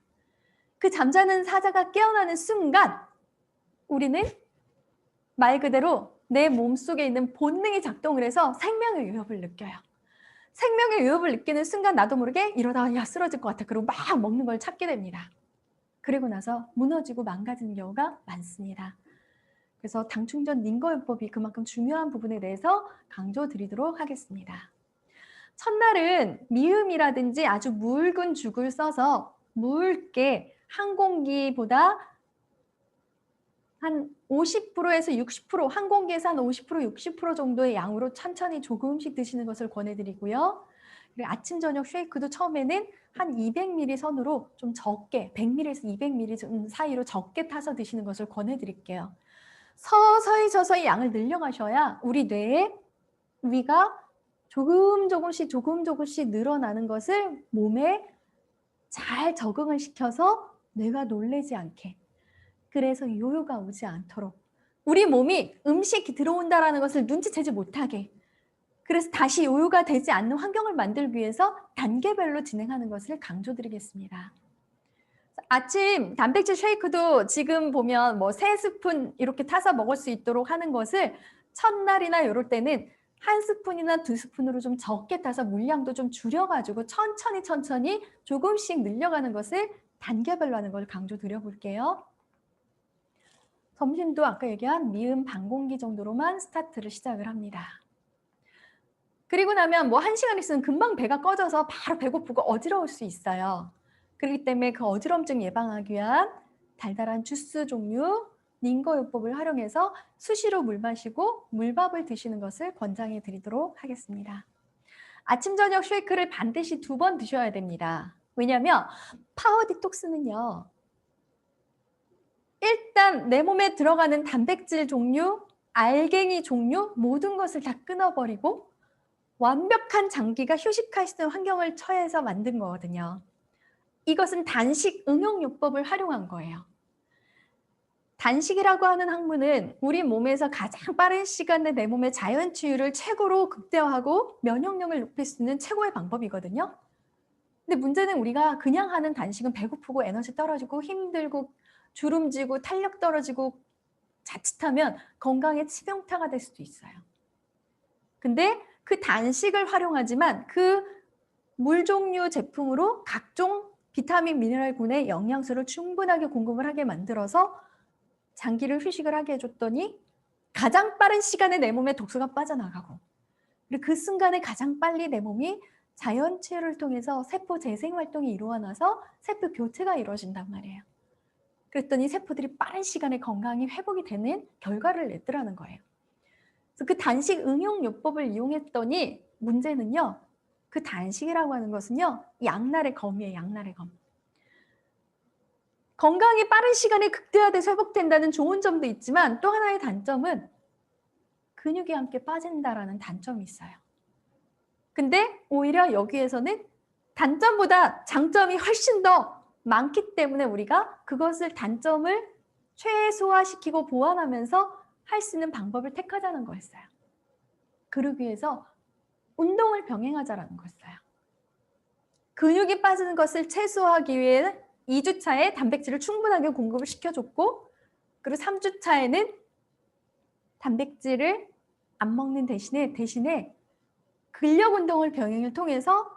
그 잠자는 사자가 깨어나는 순간 우리는 말 그대로 내 몸속에 있는 본능이 작동을 해서 생명의 위협을 느껴요. 생명의 위협을 느끼는 순간 나도 모르게 이러다가 야 쓰러질 것 같아. 그리고 막 먹는 걸 찾게 됩니다. 그리고 나서 무너지고 망가지는 경우가 많습니다. 그래서 당 충전 링거요법이 그만큼 중요한 부분에 대해서 강조드리도록 하겠습니다. 첫날은 미음이라든지 아주 묽은 죽을 써서 묽게 한 공기보다 한 50%에서 60%, 한 공기에서 한 50%, 60% 정도의 양으로 천천히 조금씩 드시는 것을 권해드리고요. 그리고 아침, 저녁 쉐이크도 처음에는 한 200ml 선으로 좀 적게, 100ml에서 200ml 사이로 적게 타서 드시는 것을 권해드릴게요. 서서히 양을 늘려가셔야 우리 뇌에 위가 조금씩 늘어나는 것을 몸에 잘 적응을 시켜서 뇌가 놀라지 않게 그래서 요요가 오지 않도록 우리 몸이 음식이 들어온다는 것을 눈치채지 못하게 그래서 다시 요요가 되지 않는 환경을 만들기 위해서 단계별로 진행하는 것을 강조드리겠습니다. 아침 단백질 쉐이크도 지금 보면 뭐 3스푼 이렇게 타서 먹을 수 있도록 하는 것을 첫날이나 이럴 때는 1스푼이나 2스푼으로 좀 적게 타서 물량도 좀 줄여가지고 천천히 조금씩 늘려가는 것을 단계별로 하는 걸 강조드려 볼게요. 점심도 아까 얘기한 미음 반 공기 정도로만 스타트를 시작을 합니다. 그리고 나면 뭐 1시간 있으면 금방 배가 꺼져서 바로 배고프고 어지러울 수 있어요. 그렇기 때문에 그 어지럼증 예방하기 위한 달달한 주스 종류, 닝거요법을 활용해서 수시로 물 마시고 물밥을 드시는 것을 권장해 드리도록 하겠습니다. 아침, 저녁 쉐이크를 반드시 2번 드셔야 됩니다. 왜냐하면 파워 디톡스는요. 일단 내 몸에 들어가는 단백질 종류, 알갱이 종류 모든 것을 다 끊어버리고 완벽한 장기가 휴식할 수 있는 환경을 처해서 만든 거거든요. 이것은 단식 응용요법을 활용한 거예요. 단식이라고 하는 학문은 우리 몸에서 가장 빠른 시간에 내 몸의 자연 치유를 최고로 극대화하고 면역력을 높일 수 있는 최고의 방법이거든요. 근데 문제는 우리가 그냥 하는 단식은 배고프고 에너지 떨어지고 힘들고 주름지고 탄력 떨어지고 자칫하면 건강에 치명타가 될 수도 있어요. 근데 그 단식을 활용하지만 그 물 종류 제품으로 각종 비타민, 미네랄군의 영양소를 충분하게 공급을 하게 만들어서 장기를 휴식을 하게 해줬더니 가장 빠른 시간에 내 몸에 독소가 빠져나가고 그리고 그 순간에 가장 빨리 내 몸이 자연 치유를 통해서 세포 재생 활동이 이루어나서 세포 교체가 이루어진단 말이에요. 그랬더니 세포들이 빠른 시간에 건강이 회복이 되는 결과를 냈더라는 거예요. 그래서 그 단식 응용요법을 이용했더니 문제는요. 그 단식이라고 하는 것은요. 양날의 검이에요. 양날의 검. 건강이 빠른 시간에 극대화돼서 회복된다는 좋은 점도 있지만 또 하나의 단점은 근육이 함께 빠진다라는 단점이 있어요. 근데 오히려 여기에서는 단점보다 장점이 훨씬 더 많기 때문에 우리가 그것을 단점을 최소화시키고 보완하면서 할 수 있는 방법을 택하자는 거였어요. 그러기 위해서 운동을 병행하자라는 거였어요. 근육이 빠지는 것을 최소화하기 위해 2주차에 단백질을 충분하게 공급을 시켜줬고 그리고 3주차에는 단백질을 안 먹는 대신에 근력 운동을 병행을 통해서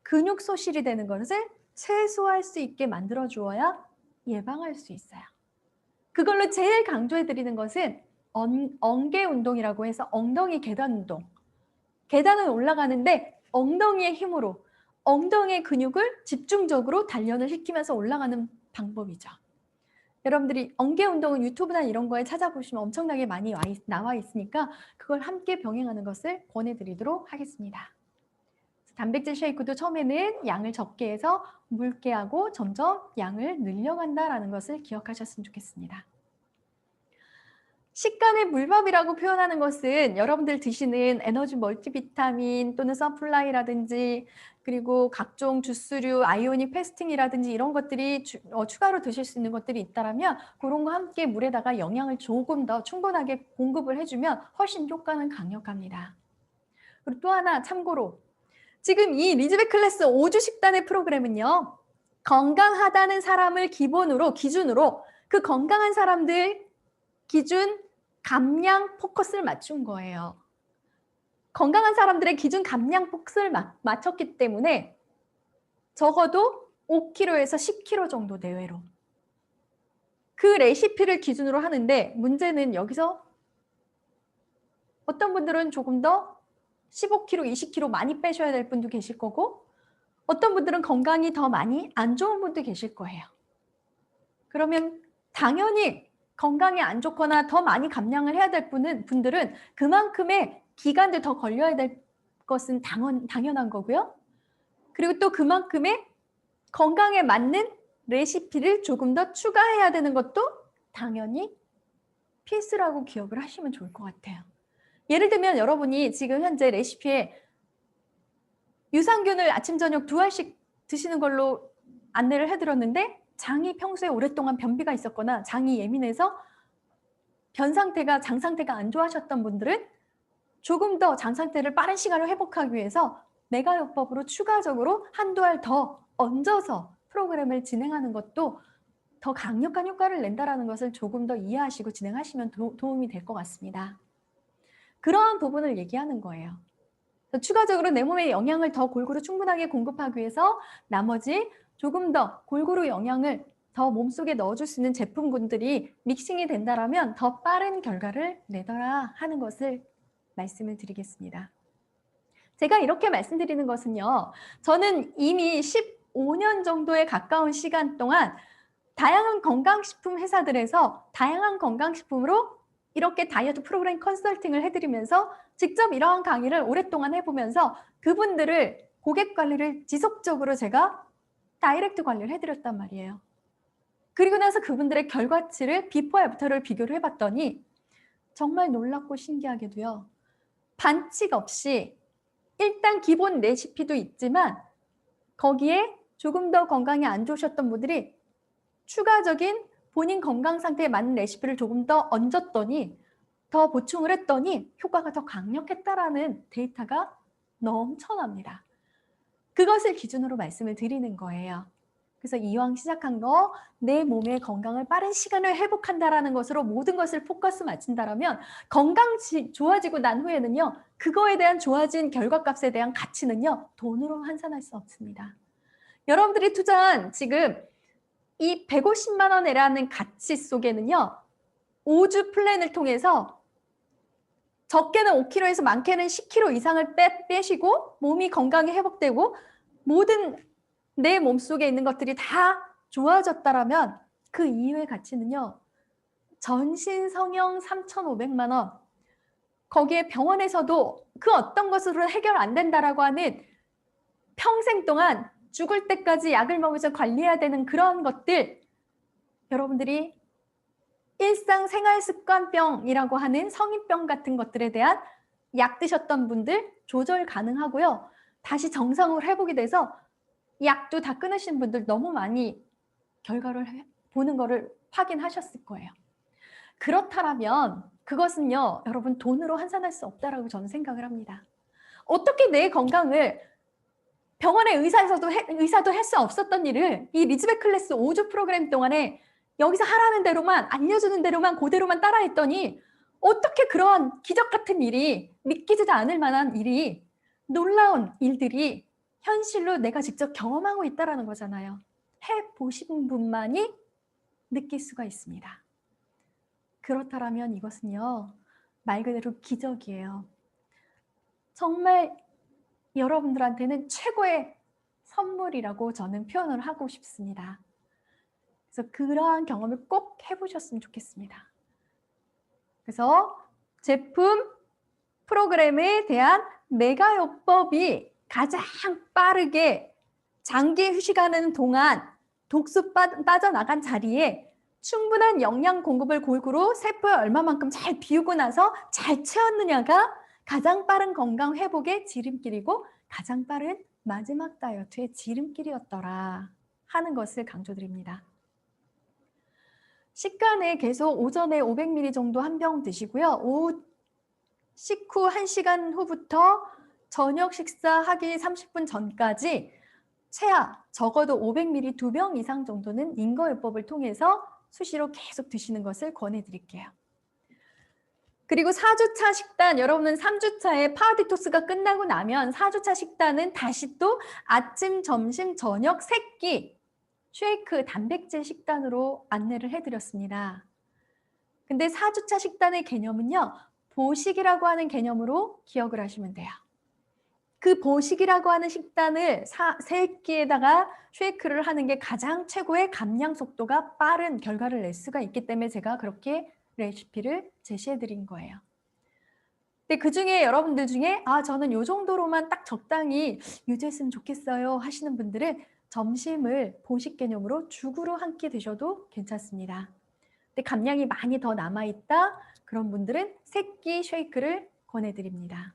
근육 소실이 되는 것을 최소화할 수 있게 만들어 주어야 예방할 수 있어요. 그걸로 제일 강조해 드리는 것은 엉개 운동이라고 해서 엉덩이 계단 운동. 계단을 올라가는데 엉덩이의 힘으로 엉덩이의 근육을 집중적으로 단련을 시키면서 올라가는 방법이죠. 여러분들이 엉개 운동은 유튜브나 이런 거에 찾아보시면 엄청나게 많이 나와 있으니까 그걸 함께 병행하는 것을 권해드리도록 하겠습니다. 단백질 쉐이크도 처음에는 양을 적게 해서 묽게 하고 점점 양을 늘려간다라는 것을 기억하셨으면 좋겠습니다. 식간의 물밥이라고 표현하는 것은 여러분들 드시는 에너지 멀티비타민 또는 서플라이라든지 그리고 각종 주스류, 아이오닉 패스팅이라든지 이런 것들이 추가로 드실 수 있는 것들이 있다면 그런 거 함께 물에다가 영양을 조금 더 충분하게 공급을 해주면 훨씬 효과는 강력합니다. 그리고 또 하나 참고로 지금 이 리즈베 클래스 5주 식단의 프로그램은요. 건강하다는 사람을 기준으로 그 건강한 사람들 기준 감량 포커스를 맞춘 거예요. 건강한 사람들의 기준 감량 포커스를 맞췄기 때문에 적어도 5kg에서 10kg 정도 내외로 그 레시피를 기준으로 하는데 문제는 여기서 어떤 분들은 조금 더 15kg, 20kg 많이 빼셔야 될 분도 계실 거고 어떤 분들은 건강이 더 많이 안 좋은 분도 계실 거예요. 그러면 당연히 건강이 안 좋거나 더 많이 감량을 해야 될 분들은 그만큼의 기간도 더 걸려야 될 것은 당연한 거고요. 그리고 또 그만큼의 건강에 맞는 레시피를 조금 더 추가해야 되는 것도 당연히 필수라고 기억을 하시면 좋을 것 같아요. 예를 들면 여러분이 지금 현재 레시피에 유산균을 아침 저녁 2알씩 드시는 걸로 안내를 해드렸는데 장이 평소에 오랫동안 변비가 있었거나 장이 예민해서 장 상태가 안 좋아하셨던 분들은 조금 더 장 상태를 빠른 시간을 회복하기 위해서 메가요법으로 추가적으로 한두 알 더 얹어서 프로그램을 진행하는 것도 더 강력한 효과를 낸다는 것을 조금 더 이해하시고 진행하시면 도움이 될 것 같습니다. 그러한 부분을 얘기하는 거예요. 추가적으로 내 몸에 영양을 더 골고루 충분하게 공급하기 위해서 나머지 조금 더 골고루 영양을 더 몸속에 넣어줄 수 있는 제품군들이 믹싱이 된다면 더 빠른 결과를 내더라 하는 것을 말씀을 드리겠습니다. 제가 이렇게 말씀드리는 것은요. 저는 이미 15년 정도에 가까운 시간 동안 다양한 건강식품 회사들에서 다양한 건강식품으로 이렇게 다이어트 프로그램 컨설팅을 해드리면서 직접 이러한 강의를 오랫동안 해보면서 그분들을 고객 관리를 지속적으로 제가 다이렉트 관리를 해드렸단 말이에요. 그리고 나서 그분들의 결과치를 비포 애프터를 비교를 해봤더니 정말 놀랍고 신기하게도요. 반칙 없이 일단 기본 레시피도 있지만 거기에 조금 더 건강이 안 좋으셨던 분들이 추가적인 본인 건강 상태에 맞는 레시피를 조금 더 얹었더니 더 보충을 했더니 효과가 더 강력했다라는 데이터가 넘쳐납니다. 그것을 기준으로 말씀을 드리는 거예요. 그래서 이왕 시작한 거 내 몸의 건강을 빠른 시간을 회복한다라는 것으로 모든 것을 포커스 맞춘다라면 건강이 좋아지고 난 후에는요. 그거에 대한 좋아진 결과값에 대한 가치는요. 돈으로 환산할 수 없습니다. 여러분들이 투자한 지금 이 150만 원이라는 가치 속에는요. 5주 플랜을 통해서 적게는 5kg에서 많게는 10kg 이상을 빼시고 몸이 건강이 회복되고 모든 내 몸속에 있는 것들이 다 좋아졌다라면 그 이후의 가치는요. 전신 성형 3,500만 원. 거기에 병원에서도 그 어떤 것으로 해결 안 된다라고 하는 평생 동안 죽을 때까지 약을 먹으면서 관리해야 되는 그런 것들 여러분들이 일상생활습관병이라고 하는 성인병 같은 것들에 대한 약 드셨던 분들 조절 가능하고요. 다시 정상으로 회복이 돼서 약도 다 끊으신 분들 너무 많이 결과를 보는 거를 확인하셨을 거예요. 그렇다면 그것은요. 여러분 돈으로 환산할 수 없다라고 저는 생각을 합니다. 어떻게 내 건강을 병원의 의사도 할 수 없었던 일을 이 리즈백 클래스 5주 프로그램 동안에 여기서 하라는 대로만 알려주는 대로만 그대로만 따라했더니 어떻게 그러한 기적 같은 일이 믿기지도 않을 만한 일이 놀라운 일들이 현실로 내가 직접 경험하고 있다는 거잖아요. 해보신 분만이 느낄 수가 있습니다. 그렇다면 이것은요. 말 그대로 기적이에요. 정말 여러분들한테는 최고의 선물이라고 저는 표현을 하고 싶습니다. 그래서 그러한 경험을 꼭 해보셨으면 좋겠습니다. 그래서 제품 프로그램에 대한 메가요법이 가장 빠르게 장기 휴식하는 동안 독소 빠져나간 자리에 충분한 영양 공급을 골고루 세포에 얼마만큼 잘 비우고 나서 잘 채웠느냐가 가장 빠른 건강 회복의 지름길이고 가장 빠른 마지막 다이어트의 지름길이었더라 하는 것을 강조드립니다. 식간에 계속 오전에 500ml 정도 한 병 드시고요. 오후 식후 1시간 후부터 저녁 식사하기 30분 전까지 최하 적어도 500ml 2병 이상 정도는 인거요법을 통해서 수시로 계속 드시는 것을 권해드릴게요. 그리고 4주차 식단, 여러분은 3주차에 파워디톡스가 끝나고 나면 4주차 식단은 다시 또 아침, 점심, 저녁 3끼 쉐이크, 단백질 식단으로 안내를 해드렸습니다. 근데 4주차 식단의 개념은요. 보식이라고 하는 개념으로 기억을 하시면 돼요. 그 보식이라고 하는 식단을 3끼에다가 쉐이크를 하는 게 가장 최고의 감량 속도가 빠른 결과를 낼 수가 있기 때문에 제가 그렇게 레시피를 제시해 드린 거예요. 근데 그중에 여러분들 중에 저는 이 정도로만 딱 적당히 유지했으면 좋겠어요 하시는 분들은 점심을 보식 개념으로 죽으로 한 끼 드셔도 괜찮습니다. 근데 감량이 많이 더 남아있다 그런 분들은 3끼 쉐이크를 권해드립니다.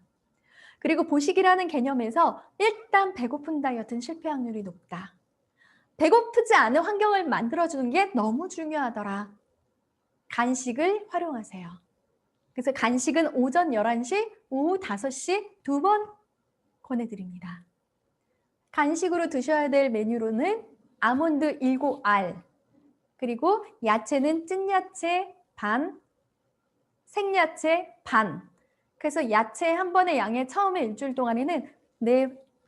그리고 보식이라는 개념에서 일단 배고픈 다이어트는 실패 확률이 높다. 배고프지 않은 환경을 만들어주는 게 너무 중요하더라. 간식을 활용하세요. 그래서 간식은 오전 11시, 오후 5시 2번 권해드립니다. 간식으로 드셔야 될 메뉴로는 아몬드 7알, 그리고 야채는 찐야채 반, 생야채 반. 그래서 야채 한 번의 양에 처음에 일주일 동안에는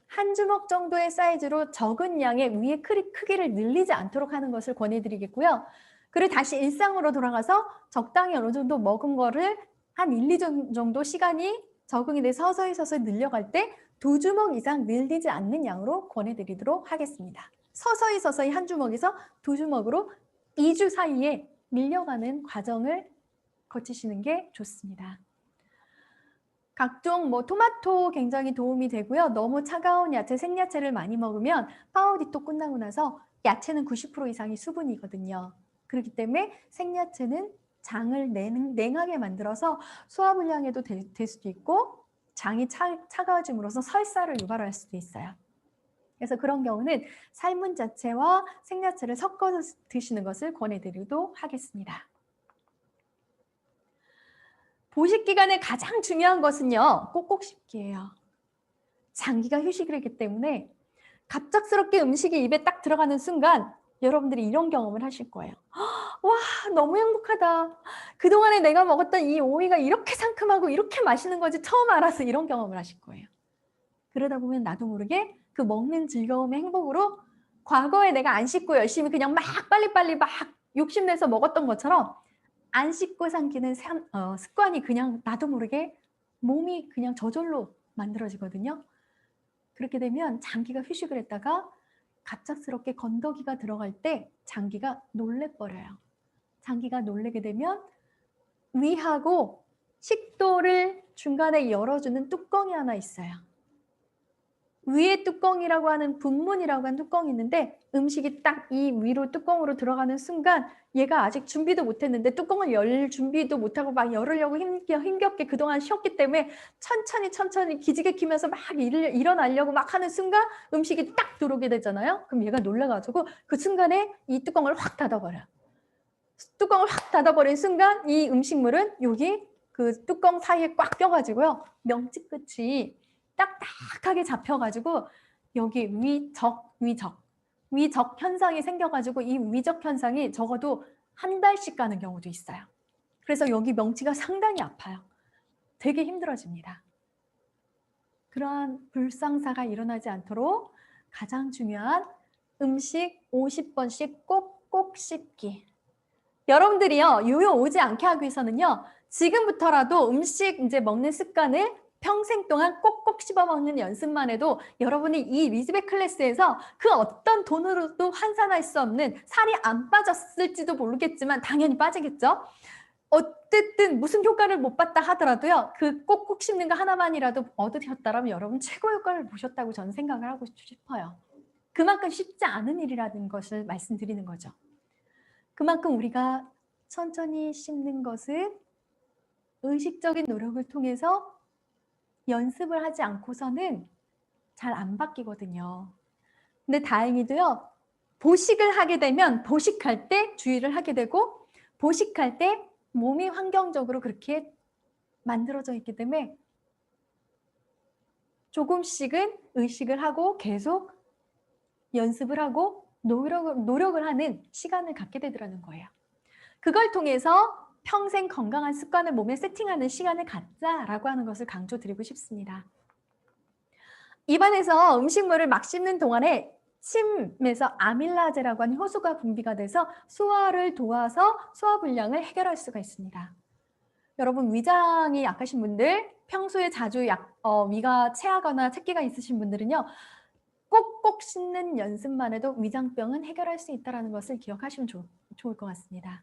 한 주먹 정도의 사이즈로 적은 양의 위의 크기를 늘리지 않도록 하는 것을 권해드리겠고요. 그리고 다시 일상으로 돌아가서 적당히 어느 정도 먹은 거를 한 1, 2주 정도 시간이 적응이 돼서 서서히 늘려갈 때 2주먹 이상 늘리지 않는 양으로 권해드리도록 하겠습니다. 서서히 한 주먹에서 2주먹으로 2주 사이에 밀려가는 과정을 거치시는 게 좋습니다. 각종 토마토 굉장히 도움이 되고요. 너무 차가운 야채, 생야채를 많이 먹으면 파워디토 끝나고 나서 야채는 90% 이상이 수분이거든요. 그렇기 때문에 생야채는 장을 냉하게 만들어서 소화불량에도 될 수도 있고 장이 차가워짐으로써 설사를 유발할 수도 있어요. 그래서 그런 경우는 삶은 자체와 생야채를 섞어서 드시는 것을 권해드리도록 하겠습니다. 보식 기간에 가장 중요한 것은요, 꼭꼭 씹기예요. 장기가 휴식을 했기 때문에 갑작스럽게 음식이 입에 딱 들어가는 순간 여러분들이 이런 경험을 하실 거예요. 와, 너무 행복하다. 그동안에 내가 먹었던 이 오이가 이렇게 상큼하고 이렇게 맛있는 건지 처음 알아서 이런 경험을 하실 거예요. 그러다 보면 나도 모르게 그 먹는 즐거움의 행복으로 과거에 내가 안 씻고 열심히 그냥 막 빨리빨리 막 욕심내서 먹었던 것처럼 안 씻고 삼키는 습관이 그냥 나도 모르게 몸이 그냥 저절로 만들어지거든요. 그렇게 되면 장기가 휴식을 했다가 갑작스럽게 건더기가 들어갈 때 장기가 놀래버려요. 장기가 놀래게 되면 위하고 식도를 중간에 열어주는 뚜껑이 하나 있어요. 위에 뚜껑이라고 하는 분문이라고 하는 뚜껑이 있는데 음식이 딱 이 위로 뚜껑으로 들어가는 순간 얘가 아직 준비도 못했는데 뚜껑을 열 준비도 못하고 막 열으려고 힘겹게 그동안 쉬었기 때문에 천천히 기지개 키면서 막 일어나려고 막 하는 순간 음식이 딱 들어오게 되잖아요. 그럼 얘가 놀라가지고 그 순간에 이 뚜껑을 확 닫아버려요. 뚜껑을 확 닫아버린 순간 이 음식물은 여기 그 뚜껑 사이에 꽉 껴가지고요. 명치 끝이 딱딱하게 잡혀가지고 여기 위적 현상이 생겨가지고 이 위적 현상이 적어도 한 달씩 가는 경우도 있어요. 그래서 여기 명치가 상당히 아파요. 되게 힘들어집니다. 그러한 불상사가 일어나지 않도록 가장 중요한 음식 50번씩 꼭꼭 씹기. 여러분들이요, 요요 오지 않게 하기 위해서는요, 지금부터라도 음식 이제 먹는 습관을 평생 동안 꼭꼭 씹어 먹는 연습만 해도 여러분이 이 리즈백 클래스에서 그 어떤 돈으로도 환산할 수 없는 살이 안 빠졌을지도 모르겠지만 당연히 빠지겠죠. 어쨌든 무슨 효과를 못 봤다 하더라도요. 그 꼭꼭 씹는 거 하나만이라도 얻으셨다면 여러분 최고 효과를 보셨다고 저는 생각을 하고 싶어요. 그만큼 쉽지 않은 일이라는 것을 말씀드리는 거죠. 그만큼 우리가 천천히 씹는 것은 의식적인 노력을 통해서 연습을 하지 않고서는 잘 안 바뀌거든요. 근데 다행히도요. 보식을 하게 되면 보식할 때 주의를 하게 되고 보식할 때 몸이 환경적으로 그렇게 만들어져 있기 때문에 조금씩은 의식을 하고 계속 연습을 하고 노력을 하는 시간을 갖게 되더라는 거예요. 그걸 통해서 평생 건강한 습관을 몸에 세팅하는 시간을 갖자라고 하는 것을 강조드리고 싶습니다. 입안에서 음식물을 막 씹는 동안에 침에서 아밀라제라고 하는 효소가 분비가 돼서 소화를 도와서 소화불량을 해결할 수가 있습니다. 여러분 위장이 약하신 분들, 평소에 자주 위가 체하거나 체기가 있으신 분들은요. 꼭꼭 씹는 연습만 해도 위장병은 해결할 수 있다는 것을 기억하시면 좋을 것 같습니다.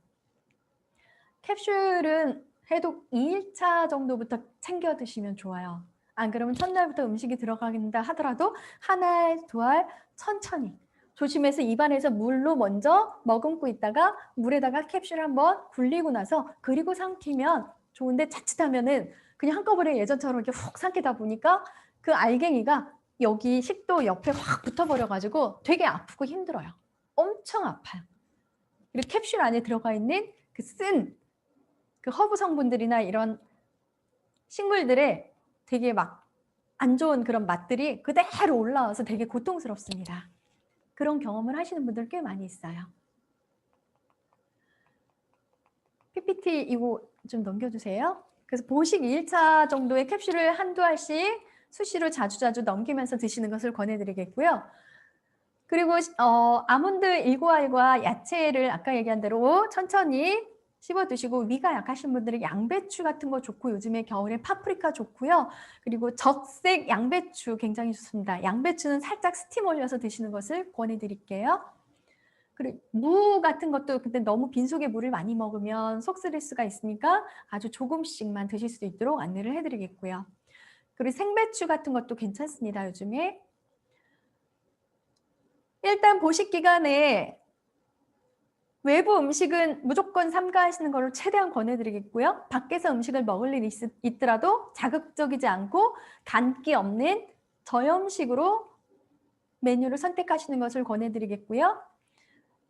캡슐은 해독 2일차 정도부터 챙겨 드시면 좋아요. 안 그러면 첫날부터 음식이 들어간다 하더라도 한 알, 두 알 천천히 조심해서 입안에서 물로 먼저 머금고 있다가 물에다가 캡슐 한번 굴리고 나서 그리고 삼키면 좋은데 자칫하면은 그냥 한꺼번에 예전처럼 이렇게 훅 삼키다 보니까 그 알갱이가 여기 식도 옆에 확 붙어버려가지고 되게 아프고 힘들어요. 엄청 아파요. 그리고 캡슐 안에 들어가 있는 그 쓴 그 허브 성분들이나 이런 식물들의 되게 막 안 좋은 그런 맛들이 그대로 올라와서 되게 고통스럽습니다. 그런 경험을 하시는 분들 꽤 많이 있어요. PPT 이거 좀 넘겨주세요. 그래서 보식 2일차 정도의 캡슐을 한두 알씩 수시로 자주자주 넘기면서 드시는 것을 권해드리겠고요. 그리고 아몬드 일과알과 야채를 아까 얘기한 대로 천천히 씹어 드시고, 위가 약하신 분들은 양배추 같은 거 좋고, 요즘에 겨울에 파프리카 좋고요. 그리고 적색 양배추 굉장히 좋습니다. 양배추는 살짝 스팀 올려서 드시는 것을 권해드릴게요. 그리고 무 같은 것도 근데 너무 빈속에 물을 많이 먹으면 속 쓰릴 수가 있으니까 아주 조금씩만 드실 수 있도록 안내를 해드리겠고요. 그리고 생배추 같은 것도 괜찮습니다, 요즘에. 일단 보식 기간에 외부 음식은 무조건 삼가하시는 걸로 최대한 권해드리겠고요. 밖에서 음식을 먹을 일이 있더라도 자극적이지 않고 간기 없는 저염식으로 메뉴를 선택하시는 것을 권해드리겠고요.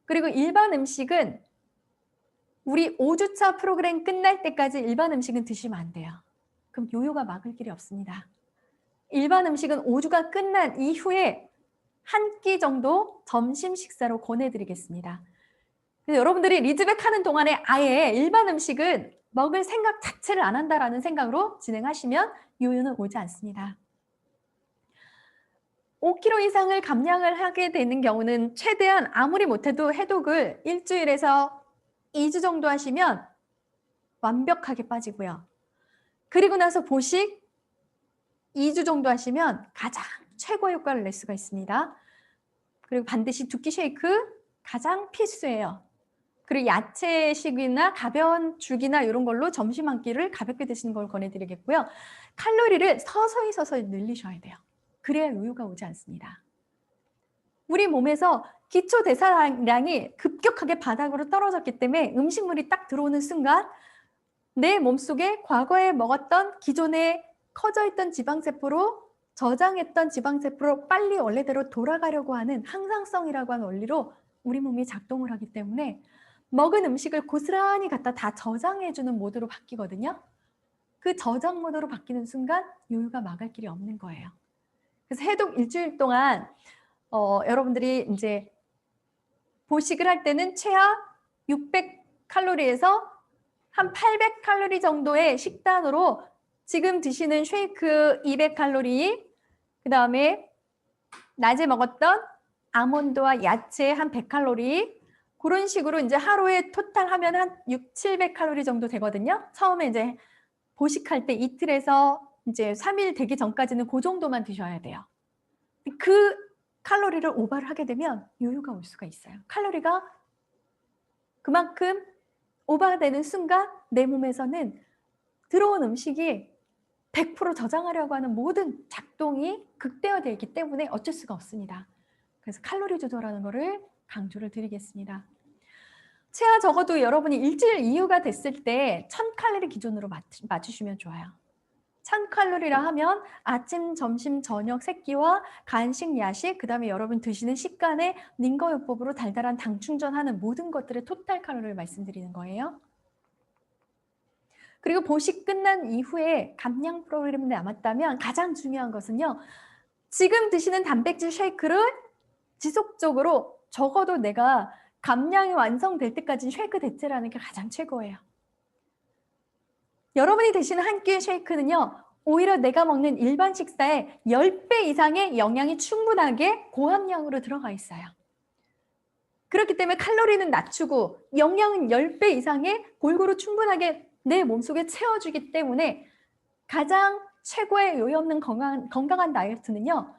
그리고 일반 음식은 우리 5주차 프로그램 끝날 때까지 일반 음식은 드시면 안 돼요. 그럼 요요가 막을 길이 없습니다. 일반 음식은 5주가 끝난 이후에 한 끼 정도 점심 식사로 권해드리겠습니다. 그래서 여러분들이 리즈백 하는 동안에 아예 일반 음식은 먹을 생각 자체를 안 한다라는 생각으로 진행하시면 요요는 오지 않습니다. 5kg 이상을 감량을 하게 되는 경우는 최대한 아무리 못해도 해독을 일주일에서 2주 정도 하시면 완벽하게 빠지고요. 그리고 나서 보식 2주 정도 하시면 가장 최고의 효과를 낼 수가 있습니다. 그리고 반드시 두 끼 쉐이크 가장 필수예요. 그리고 야채식이나 가벼운 죽이나 이런 걸로 점심 한 끼를 가볍게 드시는 걸 권해드리겠고요. 칼로리를 서서히 늘리셔야 돼요. 그래야 요요가 오지 않습니다. 우리 몸에서 기초 대사량이 급격하게 바닥으로 떨어졌기 때문에 음식물이 딱 들어오는 순간 내 몸속에 과거에 먹었던 기존에 커져 있던 지방세포로 저장했던 지방세포로 빨리 원래대로 돌아가려고 하는 항상성이라고 하는 원리로 우리 몸이 작동을 하기 때문에 먹은 음식을 고스란히 갖다 다 저장해주는 모드로 바뀌거든요. 그 저장 모드로 바뀌는 순간 요요가 막을 길이 없는 거예요. 그래서 해독 일주일 동안 여러분들이 이제 보식을 할 때는 최하 600칼로리에서 한 800칼로리 정도의 식단으로 지금 드시는 쉐이크 200칼로리, 그 다음에 낮에 먹었던 아몬드와 야채 한 100칼로리, 그런 식으로 이제 하루에 토탈 하면 한 6, 700칼로리 정도 되거든요. 처음에 이제 보식할 때 이틀에서 이제 3일 되기 전까지는 그 정도만 드셔야 돼요. 그 칼로리를 오버를 하게 되면 요요가 올 수가 있어요. 칼로리가 그만큼 오버되는 순간 내 몸에서는 들어온 음식이 100% 저장하려고 하는 모든 작동이 극대화되어 있기 때문에 어쩔 수가 없습니다. 그래서 칼로리 조절하는 것을 강조를 드리겠습니다. 최하 적어도 여러분이 일주일 이후가 됐을 때 1000칼로리 기준으로 맞추시면 좋아요. 1000칼로리라 하면 아침, 점심, 저녁, 새끼와 간식, 야식, 그 다음에 여러분 드시는 식간의 닌거요법으로 달달한 당 충전하는 모든 것들의 토탈 칼로리를 말씀드리는 거예요. 그리고 보식 끝난 이후에 감량 프로그램이 남았다면 가장 중요한 것은요. 지금 드시는 단백질 쉐이크를 지속적으로 적어도 내가 감량이 완성될 때까지는 쉐이크 대체라는 게 가장 최고예요. 여러분이 드시는 한 끼의 쉐이크는요. 오히려 내가 먹는 일반 식사의 10배 이상의 영양이 충분하게 고함량으로 들어가 있어요. 그렇기 때문에 칼로리는 낮추고 영양은 10배 이상의 골고루 충분하게 내 몸속에 채워주기 때문에 가장 최고의 요요 없는 건강한 다이어트는요.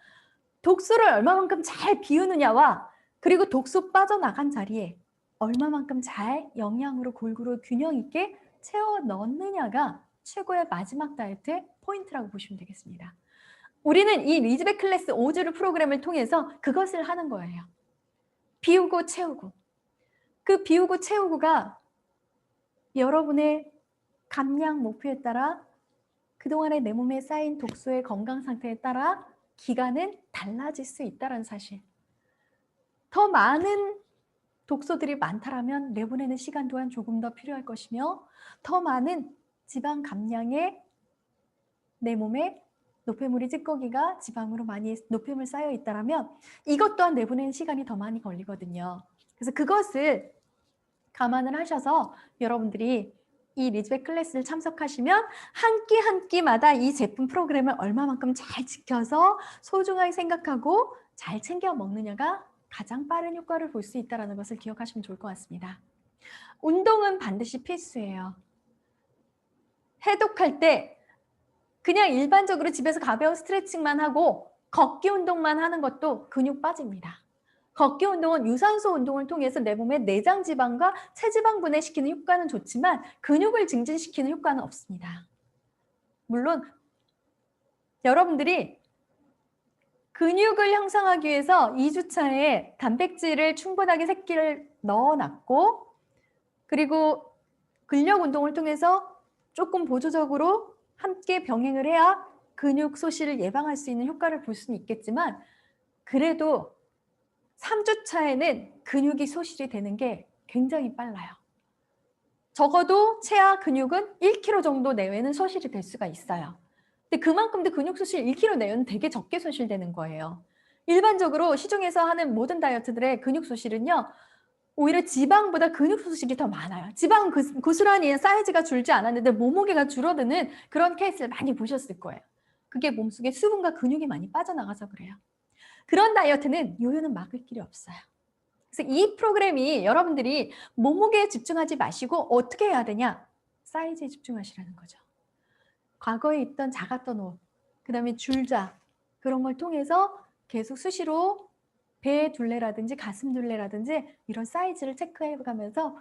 독소를 얼마만큼 잘 비우느냐와 그리고 독소 빠져나간 자리에 얼마만큼 잘 영양으로 골고루 균형 있게 채워 넣느냐가 최고의 마지막 다이어트의 포인트라고 보시면 되겠습니다. 우리는 이 리즈백 클래스 5주 프로그램을 통해서 그것을 하는 거예요. 비우고 채우고. 그 비우고 채우고가 여러분의 감량 목표에 따라 그동안에 내 몸에 쌓인 독소의 건강 상태에 따라 기간은 달라질 수 있다는 사실. 더 많은 독소들이 많다라면 내보내는 시간 또한 조금 더 필요할 것이며 더 많은 지방 감량에 내 몸에 노폐물이 찌꺼기가 지방으로 많이 노폐물 쌓여 있다라면 이것 또한 내보내는 시간이 더 많이 걸리거든요. 그래서 그것을 감안을 하셔서 여러분들이 이 리즈백 클래스를 참석하시면 한 끼 한 끼마다 이 제품 프로그램을 얼마만큼 잘 지켜서 소중하게 생각하고 잘 챙겨 먹느냐가 가장 빠른 효과를 볼 수 있다는 것을 기억하시면 좋을 것 같습니다. 운동은 반드시 필수예요. 해독할 때 그냥 일반적으로 집에서 가벼운 스트레칭만 하고 걷기 운동만 하는 것도 근육 빠집니다. 걷기 운동은 유산소 운동을 통해서 내 몸의 내장 지방과 체지방 분해시키는 효과는 좋지만 근육을 증진시키는 효과는 없습니다. 물론 여러분들이 근육을 형성하기 위해서 2주차에 단백질을 충분하게 새끼를 넣어놨고 그리고 근력 운동을 통해서 조금 보조적으로 함께 병행을 해야 근육 소실을 예방할 수 있는 효과를 볼 수는 있겠지만 그래도 3주차에는 근육이 소실이 되는 게 굉장히 빨라요. 적어도 체하 근육은 1kg 정도 내외는 소실이 될 수가 있어요. 근데 그만큼도 근육 소실 1kg 내외는 되게 적게 소실되는 거예요. 일반적으로 시중에서 하는 모든 다이어트들의 근육 소실은요. 오히려 지방보다 근육 소실이 더 많아요. 지방은 고스란히 사이즈가 줄지 않았는데 몸무게가 줄어드는 그런 케이스를 많이 보셨을 거예요. 그게 몸속에 수분과 근육이 많이 빠져나가서 그래요. 그런 다이어트는 요요는 막을 길이 없어요. 그래서 이 프로그램이 여러분들이 몸무게에 집중하지 마시고 어떻게 해야 되냐? 사이즈에 집중하시라는 거죠. 과거에 있던 작았던 옷, 그 다음에 줄자 그런 걸 통해서 계속 수시로 배 둘레라든지 가슴 둘레라든지 이런 사이즈를 체크해가면서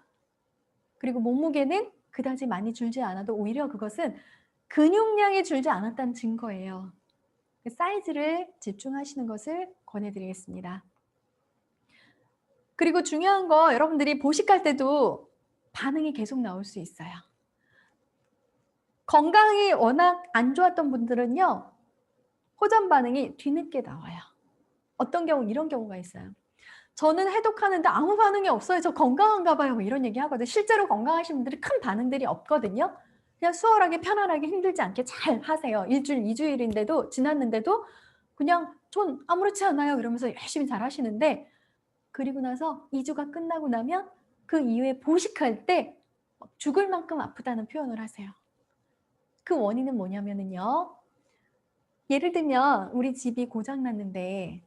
그리고 몸무게는 그다지 많이 줄지 않아도 오히려 그것은 근육량이 줄지 않았다는 증거예요. 사이즈를 집중하시는 것을 권해드리겠습니다. 그리고 중요한 거 여러분들이 보식할 때도 반응이 계속 나올 수 있어요. 건강이 워낙 안 좋았던 분들은요. 호전 반응이 뒤늦게 나와요. 어떤 경우 이런 경우가 있어요. 저는 해독하는데 아무 반응이 없어요. 저 건강한가 봐요. 뭐 이런 얘기 하거든요. 실제로 건강하신 분들이 큰 반응들이 없거든요. 그냥 수월하게 편안하게 힘들지 않게 잘 하세요. 일주일, 2주일인데도 지났는데도 그냥 전 아무렇지 않아요. 이러면서 열심히 잘 하시는데 그리고 나서 2주가 끝나고 나면 그 이후에 보식할 때 죽을 만큼 아프다는 표현을 하세요. 그 원인은 뭐냐면요. 예를 들면 우리 집이 고장났는데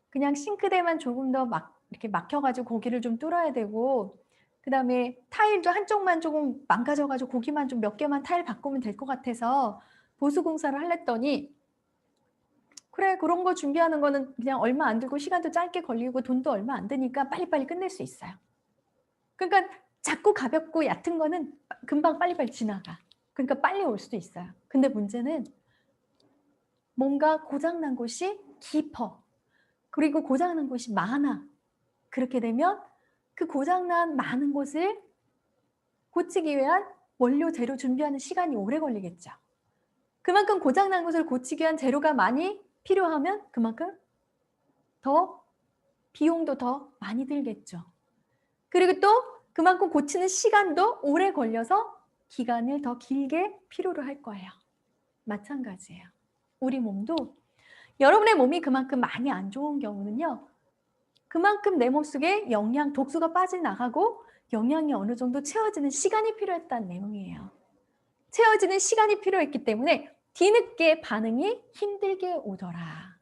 그냥 싱크대만 조금 더 이렇게 막혀가지고 고기를 좀 뚫어야 되고 그다음에 타일도 한쪽만 조금 망가져가지고 고기만 좀 몇 개만 타일 바꾸면 될 것 같아서 보수공사를 하랬더니 그래 그런 거 준비하는 거는 그냥 얼마 안 들고 시간도 짧게 걸리고 돈도 얼마 안 드니까 빨리빨리 끝낼 수 있어요. 그러니까 작고 가볍고 얕은 거는 금방 빨리빨리 지나가. 그러니까 빨리 올 수도 있어요. 근데 문제는 뭔가 고장난 곳이 깊어. 그리고 고장난 곳이 많아. 그렇게 되면 그 고장난 많은 곳을 고치기 위한 원료 재료 준비하는 시간이 오래 걸리겠죠. 그만큼 고장난 곳을 고치기 위한 재료가 많이 필요하면 그만큼 더 비용도 더 많이 들겠죠. 그리고 또 그만큼 고치는 시간도 오래 걸려서 기간을 더 길게 필요로 할 거예요. 마찬가지예요. 우리 몸도 여러분의 몸이 그만큼 많이 안 좋은 경우는요. 그만큼 내 몸속에 영양, 독소가 빠져나가고 영양이 어느 정도 채워지는 시간이 필요했다는 내용이에요. 채워지는 시간이 필요했기 때문에 뒤늦게 반응이 힘들게 오더라.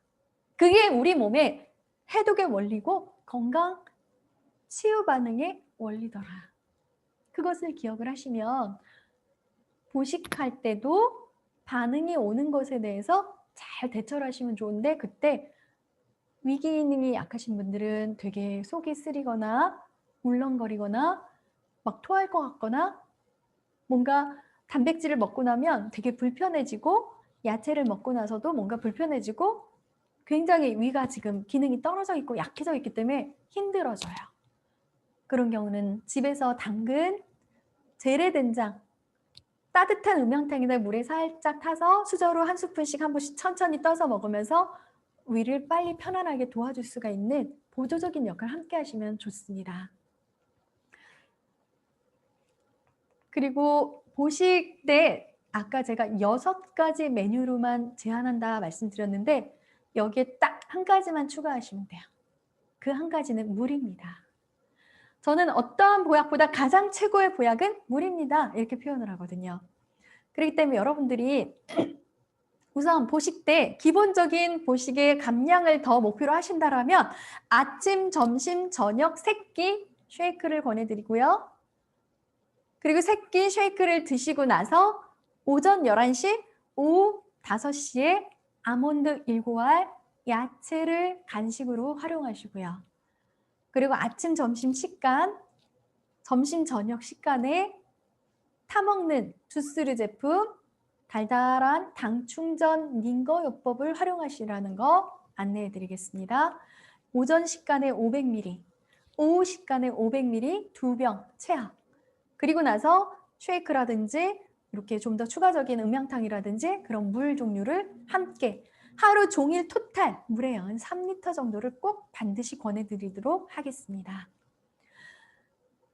그게 우리 몸의 해독의 원리고 건강 치유 반응의 원리더라. 그것을 기억을 하시면 보식할 때도 반응이 오는 것에 대해서 잘 대처를 하시면 좋은데 그때 위기 기능이 약하신 분들은 되게 속이 쓰리거나 울렁거리거나 막 토할 것 같거나 뭔가 단백질을 먹고 나면 되게 불편해지고 야채를 먹고 나서도 뭔가 불편해지고 굉장히 위가 지금 기능이 떨어져 있고 약해져 있기 때문에 힘들어져요. 그런 경우는 집에서 당근, 재래된장, 따뜻한 음영탕이나 물에 살짝 타서 수저로 한 스푼씩 한 번씩 천천히 떠서 먹으면서 위를 빨리 편안하게 도와줄 수가 있는 보조적인 역할을 함께 하시면 좋습니다. 그리고 보식 때 아까 제가 6가지 메뉴로만 제한한다 말씀드렸는데 여기에 딱 한 가지만 추가하시면 돼요. 그 한 가지는 물입니다. 저는 어떠한 보약보다 가장 최고의 보약은 물입니다. 이렇게 표현을 하거든요. 그렇기 때문에 여러분들이 우선 보식 때 기본적인 보식의 감량을 더 목표로 하신다면 아침, 점심, 저녁 3끼 쉐이크를 권해드리고요. 그리고 새끼 쉐이크를 드시고 나서 오전 11시, 오후 5시에 아몬드 7알, 야채를 간식으로 활용하시고요. 그리고 아침, 점심 식간, 점심, 저녁 식간에 타먹는 주스르 제품, 달달한 당 충전 닝거 요법을 활용하시라는 거 안내해 드리겠습니다. 오전 식간에 500ml, 오후 식간에 500ml 2병 체약. 그리고 나서 쉐이크라든지 이렇게 좀 더 추가적인 음양탕이라든지 그런 물 종류를 함께 하루 종일 토탈 물의 양은 3리터 정도를 꼭 반드시 권해드리도록 하겠습니다.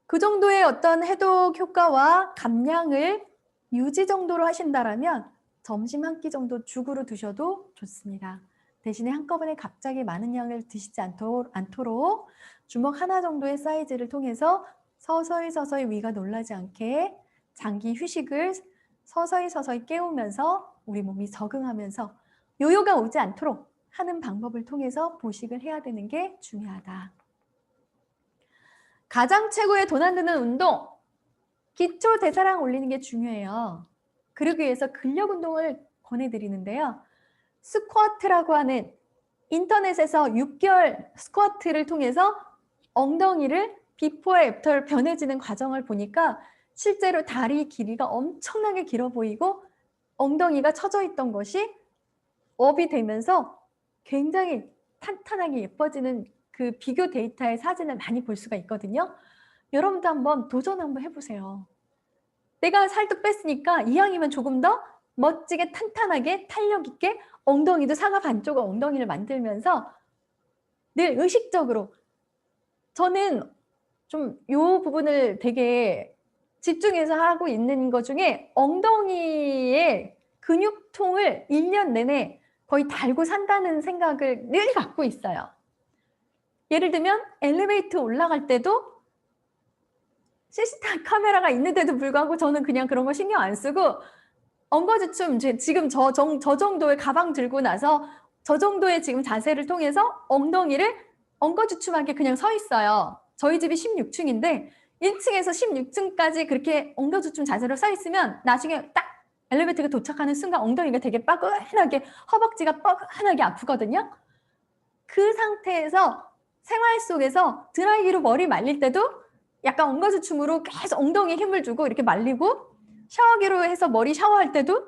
그 정도의 어떤 해독 효과와 감량을 유지 정도로 하신다라면 점심 한 끼 정도 죽으로 드셔도 좋습니다. 대신에 한꺼번에 갑자기 많은 양을 드시지 않도록 주먹 하나 정도의 사이즈를 통해서 서서히 위가 놀라지 않게 장기 휴식을 서서히 깨우면서 우리 몸이 적응하면서 요요가 오지 않도록 하는 방법을 통해서 보식을 해야 되는 게 중요하다. 가장 최고의 돈 안 드는 운동, 기초 대사량 올리는 게 중요해요. 그러기 위해서 근력 운동을 권해드리는데요. 스쿼트라고 하는 인터넷에서 6개월 스쿼트를 통해서 엉덩이를 비포 애프터를 변해지는 과정을 보니까 실제로 다리 길이가 엄청나게 길어 보이고 엉덩이가 처져 있던 것이 업이 되면서 굉장히 탄탄하게 예뻐지는 그 비교 데이터의 사진을 많이 볼 수가 있거든요. 여러분도 한번 도전 한번 해보세요. 내가 살도 뺐으니까 이왕이면 조금 더 멋지게 탄탄하게 탄력 있게 엉덩이도 사과 반쪽 엉덩이를 만들면서 늘 의식적으로 저는 좀 요 부분을 되게 집중해서 하고 있는 것 중에 엉덩이의 근육통을 1년 내내 거의 달고 산다는 생각을 늘 갖고 있어요. 예를 들면 엘리베이터 올라갈 때도 CCTV 카메라가 있는데도 불구하고 저는 그냥 그런 거 신경 안 쓰고 엉거주춤 지금 저 정도의 가방 들고 나서 저 정도의 지금 자세를 통해서 엉덩이를 엉거주춤하게 그냥 서 있어요. 저희 집이 16층인데 1층에서 16층까지 그렇게 엉거주춤 자세로 서 있으면 나중에 딱 엘리베이터가 도착하는 순간 엉덩이가 되게 빠근하게 허벅지가 뻐근하게 아프거든요. 그 상태에서 생활 속에서 드라이기로 머리 말릴 때도 약간 엉거주춤으로 계속 엉덩이에 힘을 주고 이렇게 말리고 샤워기로 해서 머리 샤워할 때도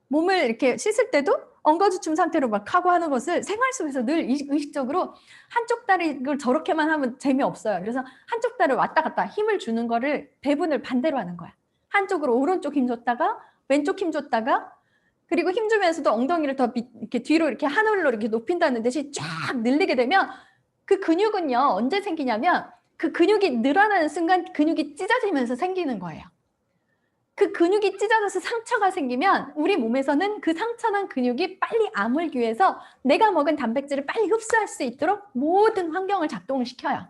몸을 이렇게 씻을 때도 엉거주춤 상태로 막 하고 하는 것을 생활 속에서 늘 의식적으로 한쪽 다리를 저렇게만 하면 재미없어요. 그래서 한쪽 다리를 왔다 갔다 힘을 주는 거를 배분을 반대로 하는 거야. 한쪽으로 오른쪽 힘 줬다가 왼쪽 힘 줬다가 그리고 힘 주면서도 엉덩이를 더 이렇게 뒤로 이렇게 하늘로 이렇게 높인다는 듯이 쫙 늘리게 되면 그 근육은요 언제 생기냐면 그 근육이 늘어나는 순간 근육이 찢어지면서 생기는 거예요. 그 근육이 찢어져서 상처가 생기면 우리 몸에서는 그 상처난 근육이 빨리 아물기 위해서 내가 먹은 단백질을 빨리 흡수할 수 있도록 모든 환경을 작동을 시켜요.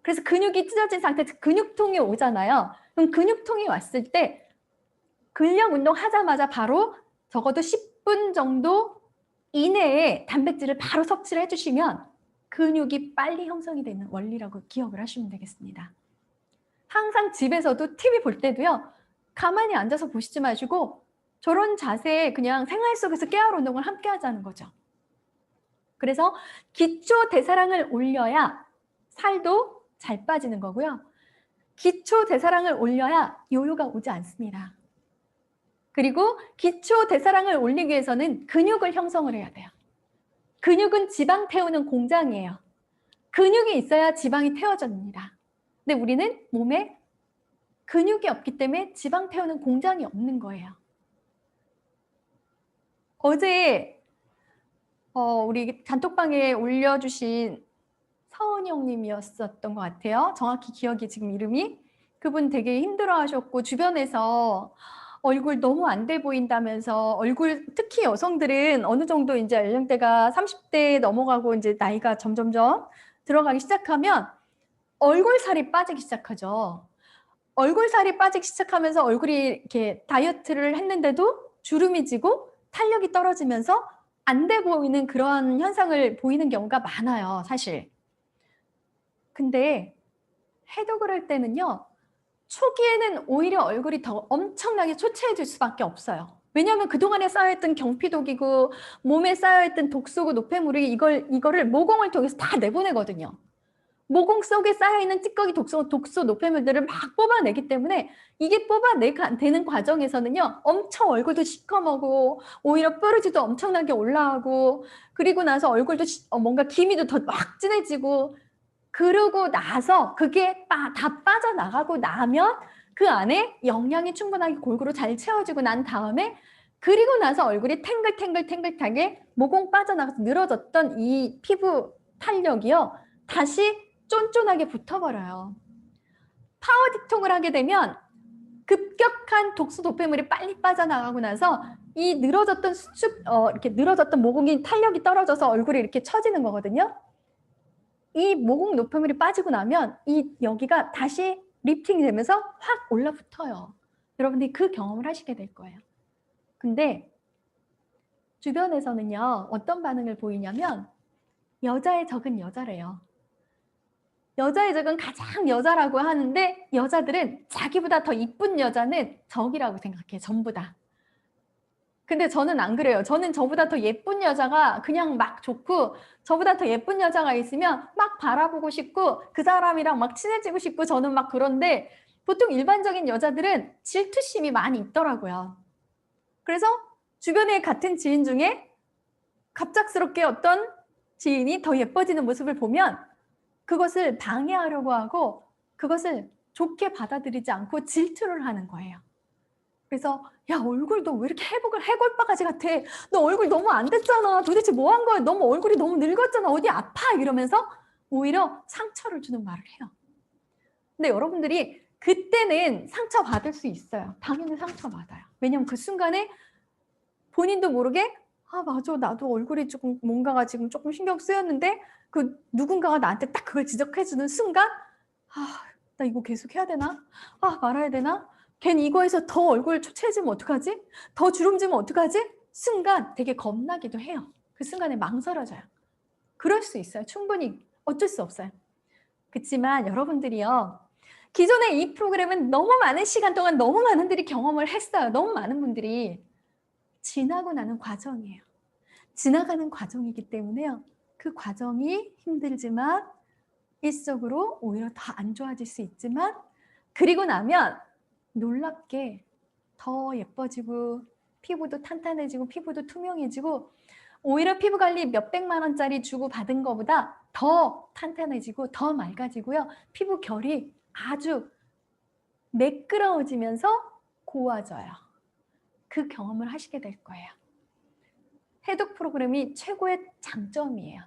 그래서 근육이 찢어진 상태에서 근육통이 오잖아요. 그럼 근육통이 왔을 때 근력 운동 하자마자 바로 적어도 10분 정도 이내에 단백질을 바로 섭취를 해주시면 근육이 빨리 형성이 되는 원리라고 기억을 하시면 되겠습니다. 항상 집에서도 TV 볼 때도요. 가만히 앉아서 보시지 마시고 저런 자세에 그냥 생활 속에서 깨알 운동을 함께 하자는 거죠. 그래서 기초 대사량을 올려야 살도 잘 빠지는 거고요. 기초 대사량을 올려야 요요가 오지 않습니다. 그리고 기초 대사량을 올리기 위해서는 근육을 형성을 해야 돼요. 근육은 지방 태우는 공장이에요. 근육이 있어야 지방이 태워집니다. 근데 우리는 몸에 근육이 없기 때문에 지방 태우는 공장이 없는 거예요. 어제 우리 단톡방에 올려주신 서은이 형님이었었던 것 같아요. 정확히 기억이 지금 이름이. 그분 되게 힘들어하셨고 주변에서 얼굴 너무 안 돼 보인다면서 얼굴 특히 여성들은 어느 정도 이제 연령대가 30대 넘어가고 이제 나이가 점점점 들어가기 시작하면 얼굴 살이 빠지기 시작하죠. 얼굴 살이 빠지기 시작하면서 얼굴이 이렇게 다이어트를 했는데도 주름이 지고 탄력이 떨어지면서 안 돼 보이는 그런 현상을 보이는 경우가 많아요, 사실. 근데 해독을 할 때는요, 초기에는 오히려 얼굴이 더 엄청나게 초췌해질 수밖에 없어요. 왜냐하면 그동안에 쌓여있던 경피독이고 몸에 쌓여있던 독소고 노폐물이 이거를 모공을 통해서 다 내보내거든요. 모공 속에 쌓여있는 찌꺼기 독소 노폐물들을 막 뽑아내기 때문에 이게 뽑아내는 과정에서는요, 엄청 얼굴도 시커멓고 오히려 뾰루지도 엄청나게 올라가고, 그리고 나서 얼굴도 뭔가 기미도 더 막 진해지고, 그러고 나서 그게 다 빠져나가고 나면 그 안에 영양이 충분하게 골고루 잘 채워지고 난 다음에, 그리고 나서 얼굴이 탱글탱글탱글하게 모공 빠져나가서 늘어졌던 이 피부 탄력이요, 다시 쫀쫀하게 붙어버려요. 파워 디톡을 하게 되면 급격한 독소 노폐물이 빨리 빠져나가고 나서 이 늘어졌던 이렇게 늘어졌던 모공이 탄력이 떨어져서 얼굴이 이렇게 처지는 거거든요. 이 모공 노폐물이 빠지고 나면 여기가 다시 리프팅이 되면서 확 올라붙어요. 여러분들이 그 경험을 하시게 될 거예요. 근데 주변에서는요, 어떤 반응을 보이냐면 여자의 적은 여자래요. 여자의 적은 가장 여자라고 하는데 여자들은 자기보다 더 이쁜 여자는 적이라고 생각해요. 전부 다. 근데 저는 안 그래요. 저는 저보다 더 예쁜 여자가 그냥 막 좋고, 저보다 더 예쁜 여자가 있으면 막 바라보고 싶고 그 사람이랑 막 친해지고 싶고, 저는 막 그런데 보통 일반적인 여자들은 질투심이 많이 있더라고요. 그래서 주변에 같은 지인 중에 갑작스럽게 어떤 지인이 더 예뻐지는 모습을 보면 그것을 방해하려고 하고 그것을 좋게 받아들이지 않고 질투를 하는 거예요. 그래서 야, 얼굴 너 왜 이렇게 해골바가지 같아? 너 얼굴 너무 안 됐잖아. 도대체 뭐 한 거야? 너무 얼굴이 너무 늙었잖아. 어디 아파? 이러면서 오히려 상처를 주는 말을 해요. 근데 여러분들이 그때는 상처받을 수 있어요. 당연히 상처받아요. 왜냐면 그 순간에 본인도 모르게 아, 맞아. 나도 얼굴이 조금 뭔가가 지금 조금 신경 쓰였는데 그 누군가가 나한테 딱 그걸 지적해주는 순간 아, 나 이거 계속 해야 되나? 아, 말아야 되나? 괜히 이거에서 더 얼굴 초췌해지면 어떡하지? 더 주름지면 어떡하지? 순간 되게 겁나기도 해요. 그 순간에 망설여져요. 그럴 수 있어요. 충분히 어쩔 수 없어요. 그렇지만 여러분들이요, 기존에 이 프로그램은 너무 많은 시간 동안 너무 많은 분들이 경험을 했어요. 너무 많은 분들이. 지나고 나는 과정이에요. 지나가는 과정이기 때문에요. 그 과정이 힘들지만 일시적으로 오히려 더 안 좋아질 수 있지만, 그리고 나면 놀랍게 더 예뻐지고 피부도 탄탄해지고 피부도 투명해지고, 오히려 피부 관리 몇백만 원짜리 주고 받은 것보다 더 탄탄해지고 더 맑아지고요. 피부 결이 아주 매끄러워지면서 고와져요. 그 경험을 하시게 될 거예요. 해독 프로그램이 최고의 장점이에요.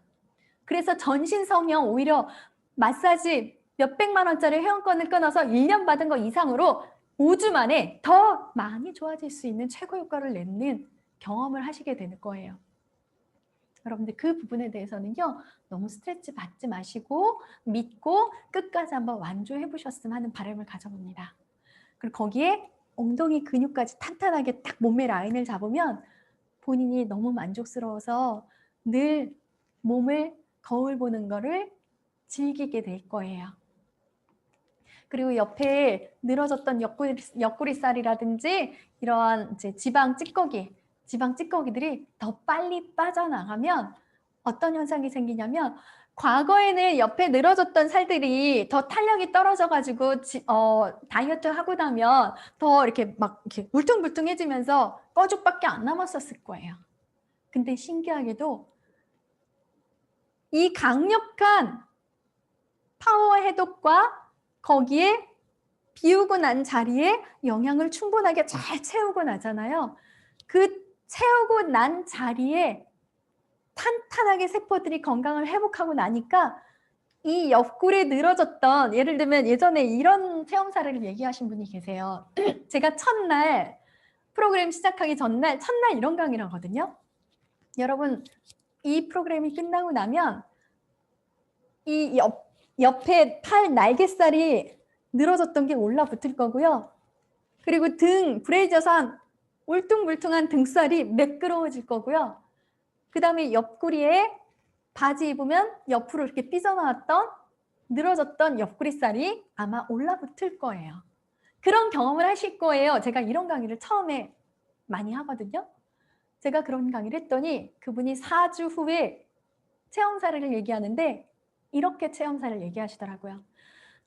그래서 전신 성형, 오히려 마사지 몇백만 원짜리 회원권을 끊어서 1년 받은 거 이상으로 5주 만에 더 많이 좋아질 수 있는 최고 효과를 내는 경험을 하시게 되는 거예요. 여러분들 그 부분에 대해서는요, 너무 스트레스 받지 마시고 믿고 끝까지 한번 완주해 보셨으면 하는 바람을 가져봅니다. 그리고 거기에 엉덩이 근육까지 탄탄하게 딱 몸의 라인을 잡으면 본인이 너무 만족스러워서 늘 몸을 거울 보는 거를 즐기게 될 거예요. 그리고 옆에 늘어졌던 옆구리살이라든지 이러한 이제 지방 찌꺼기들이 더 빨리 빠져나가면 어떤 현상이 생기냐면, 과거에는 옆에 늘어졌던 살들이 더 탄력이 떨어져가지고 다이어트 하고 나면 더 이렇게 막 이렇게 울퉁불퉁해지면서 꺼죽밖에 안 남았었을 거예요. 근데 신기하게도 이 강력한 파워 해독과 거기에 비우고 난 자리에 영양을 충분하게 잘 채우고 나잖아요. 그 채우고 난 자리에 탄탄하게 세포들이 건강을 회복하고 나니까 이 옆구리에 늘어졌던, 예를 들면 예전에 이런 체험 사례를 얘기하신 분이 계세요. 제가 첫날 프로그램 시작하기 첫날 이런 강의를 하거든요. 여러분, 이 프로그램이 끝나고 나면 이 옆에 팔 날개살이 늘어졌던 게 올라붙을 거고요. 그리고 등, 브레이저산 울퉁불퉁한 등살이 매끄러워질 거고요. 그 다음에 옆구리에 바지 입으면 옆으로 이렇게 삐져나왔던 늘어졌던 옆구리살이 아마 올라붙을 거예요. 그런 경험을 하실 거예요. 제가 이런 강의를 처음에 많이 하거든요. 제가 그런 강의를 했더니 그분이 4주 후에 체험사를 얘기하는데 이렇게 체험사를 얘기하시더라고요.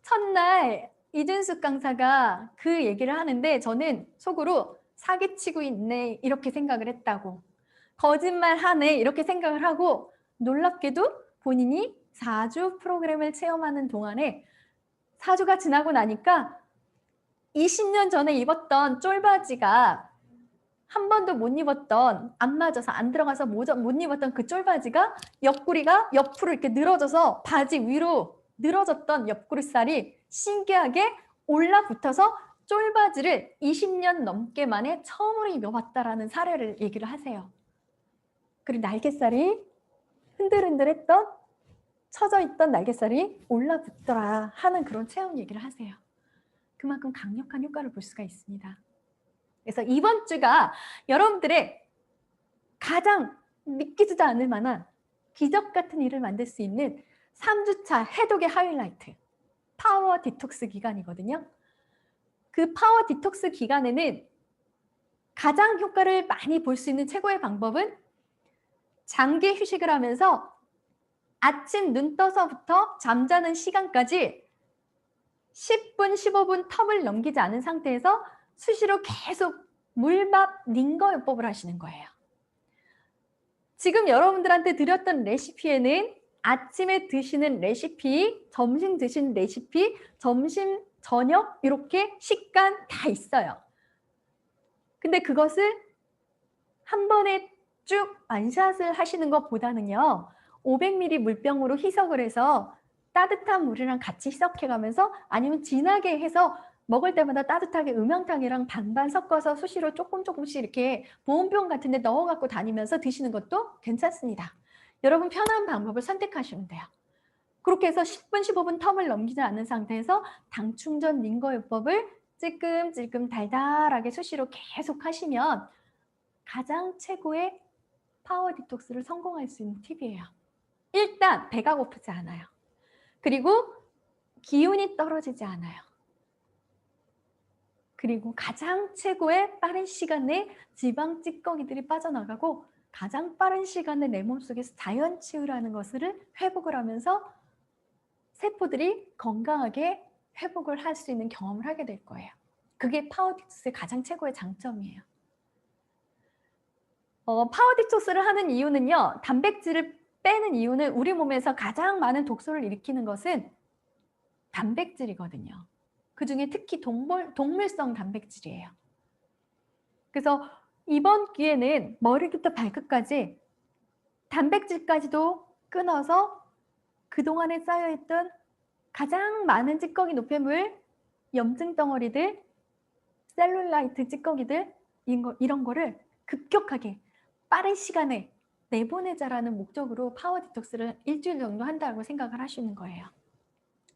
첫날 이준숙 강사가 그 얘기를 하는데 저는 속으로 사기치고 있네 이렇게 생각을 했다고, 거짓말하네 이렇게 생각을 하고, 놀랍게도 본인이 4주 프로그램을 체험하는 동안에 4주가 지나고 나니까 20년 전에 입었던 쫄바지가 한 번도 못 입었던, 안 맞아서 안 들어가서 못 입었던 그 쫄바지가 옆구리가 옆으로 이렇게 늘어져서 바지 위로 늘어졌던 옆구리살이 신기하게 올라붙어서 쫄바지를 20년 넘게 만에 처음으로 입어봤다라는 사례를 얘기를 하세요. 그리고 날개살이 흔들흔들했던, 처져 있던 날개살이 올라붙더라 하는 그런 체험 얘기를 하세요. 그만큼 강력한 효과를 볼 수가 있습니다. 그래서 이번 주가 여러분들의 가장 믿기지도 않을 만한 기적 같은 일을 만들 수 있는 3주차 해독의 하이라이트, 파워 디톡스 기간이거든요. 그 파워 디톡스 기간에는 가장 효과를 많이 볼 수 있는 최고의 방법은 장기 휴식을 하면서 아침 눈 떠서부터 잠자는 시간까지 10분, 15분 텀을 넘기지 않은 상태에서 수시로 계속 물밥 링거요법을 하시는 거예요. 지금 여러분들한테 드렸던 레시피에는 아침에 드시는 레시피, 점심 드시는 레시피, 점심, 저녁 이렇게 식단 다 있어요. 근데 그것을 한 번에 쭉 완샷을 하시는 것보다는요, 500ml 물병으로 희석을 해서 따뜻한 물이랑 같이 희석해가면서, 아니면 진하게 해서 먹을 때마다 따뜻하게 음영탕이랑 반반 섞어서 수시로 조금씩 이렇게 보온병 같은 데 넣어갖고 다니면서 드시는 것도 괜찮습니다. 여러분 편한 방법을 선택하시면 돼요. 그렇게 해서 10분, 15분 텀을 넘기지 않은 상태에서 당충전 링거요법을 찔끔찔끔 달달하게 수시로 계속 하시면 가장 최고의 파워 디톡스를 성공할 수 있는 팁이에요. 일단 배가 고프지 않아요. 그리고 기운이 떨어지지 않아요. 그리고 가장 최고의 빠른 시간 내에 지방 찌꺼기들이 빠져나가고 가장 빠른 시간에 내 몸속에서 자연 치유라는 것을 회복을 하면서 세포들이 건강하게 회복을 할 수 있는 경험을 하게 될 거예요. 그게 파워 디톡스의 가장 최고의 장점이에요. 파워 디톡스를 하는 이유는요, 단백질을 빼는 이유는 우리 몸에서 가장 많은 독소를 일으키는 것은 단백질이거든요. 그중에 특히 동물성 단백질이에요. 그래서 이번 기회는 머리부터 발끝까지 단백질까지도 끊어서 그동안에 쌓여있던 가장 많은 찌꺼기 노폐물, 염증 덩어리들, 셀룰라이트 찌꺼기들, 이런 거를 급격하게 빠른 시간에 내보내자라는 목적으로 파워 디톡스를 일주일 정도 한다고 생각을 하시는 거예요.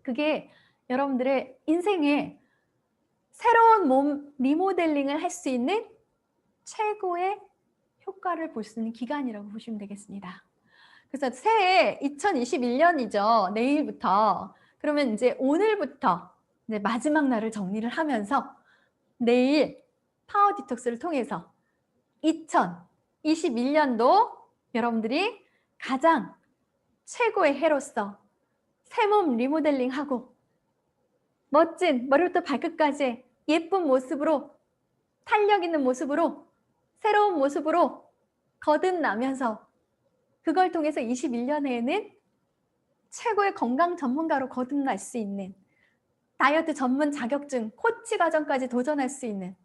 그게 여러분들의 인생에 새로운 몸 리모델링을 할 수 있는 최고의 효과를 볼 수 있는 기간이라고 보시면 되겠습니다. 그래서 새해 2021년이죠. 내일부터. 그러면 이제 오늘부터 이제 마지막 날을 정리를 하면서 내일 파워 디톡스를 통해서 2021년도 여러분들이 가장 최고의 해로서 새 몸 리모델링하고 멋진 머리부터 발끝까지 예쁜 모습으로, 탄력 있는 모습으로, 새로운 모습으로 거듭나면서 그걸 통해서 21년에는 최고의 건강 전문가로 거듭날 수 있는, 다이어트 전문 자격증 코치 과정까지 도전할 수 있는,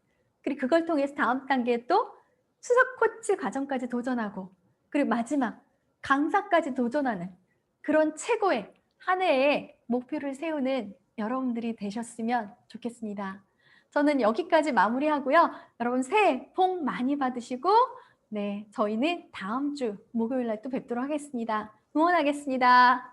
그리고 그걸 통해서 다음 단계에 또 수석 코치 과정까지 도전하고, 그리고 마지막 강사까지 도전하는 그런 최고의 한 해의 목표를 세우는 여러분들이 되셨으면 좋겠습니다. 저는 여기까지 마무리하고요. 여러분 새해 복 많이 받으시고, 네, 저희는 다음 주 목요일 날 또 뵙도록 하겠습니다. 응원하겠습니다.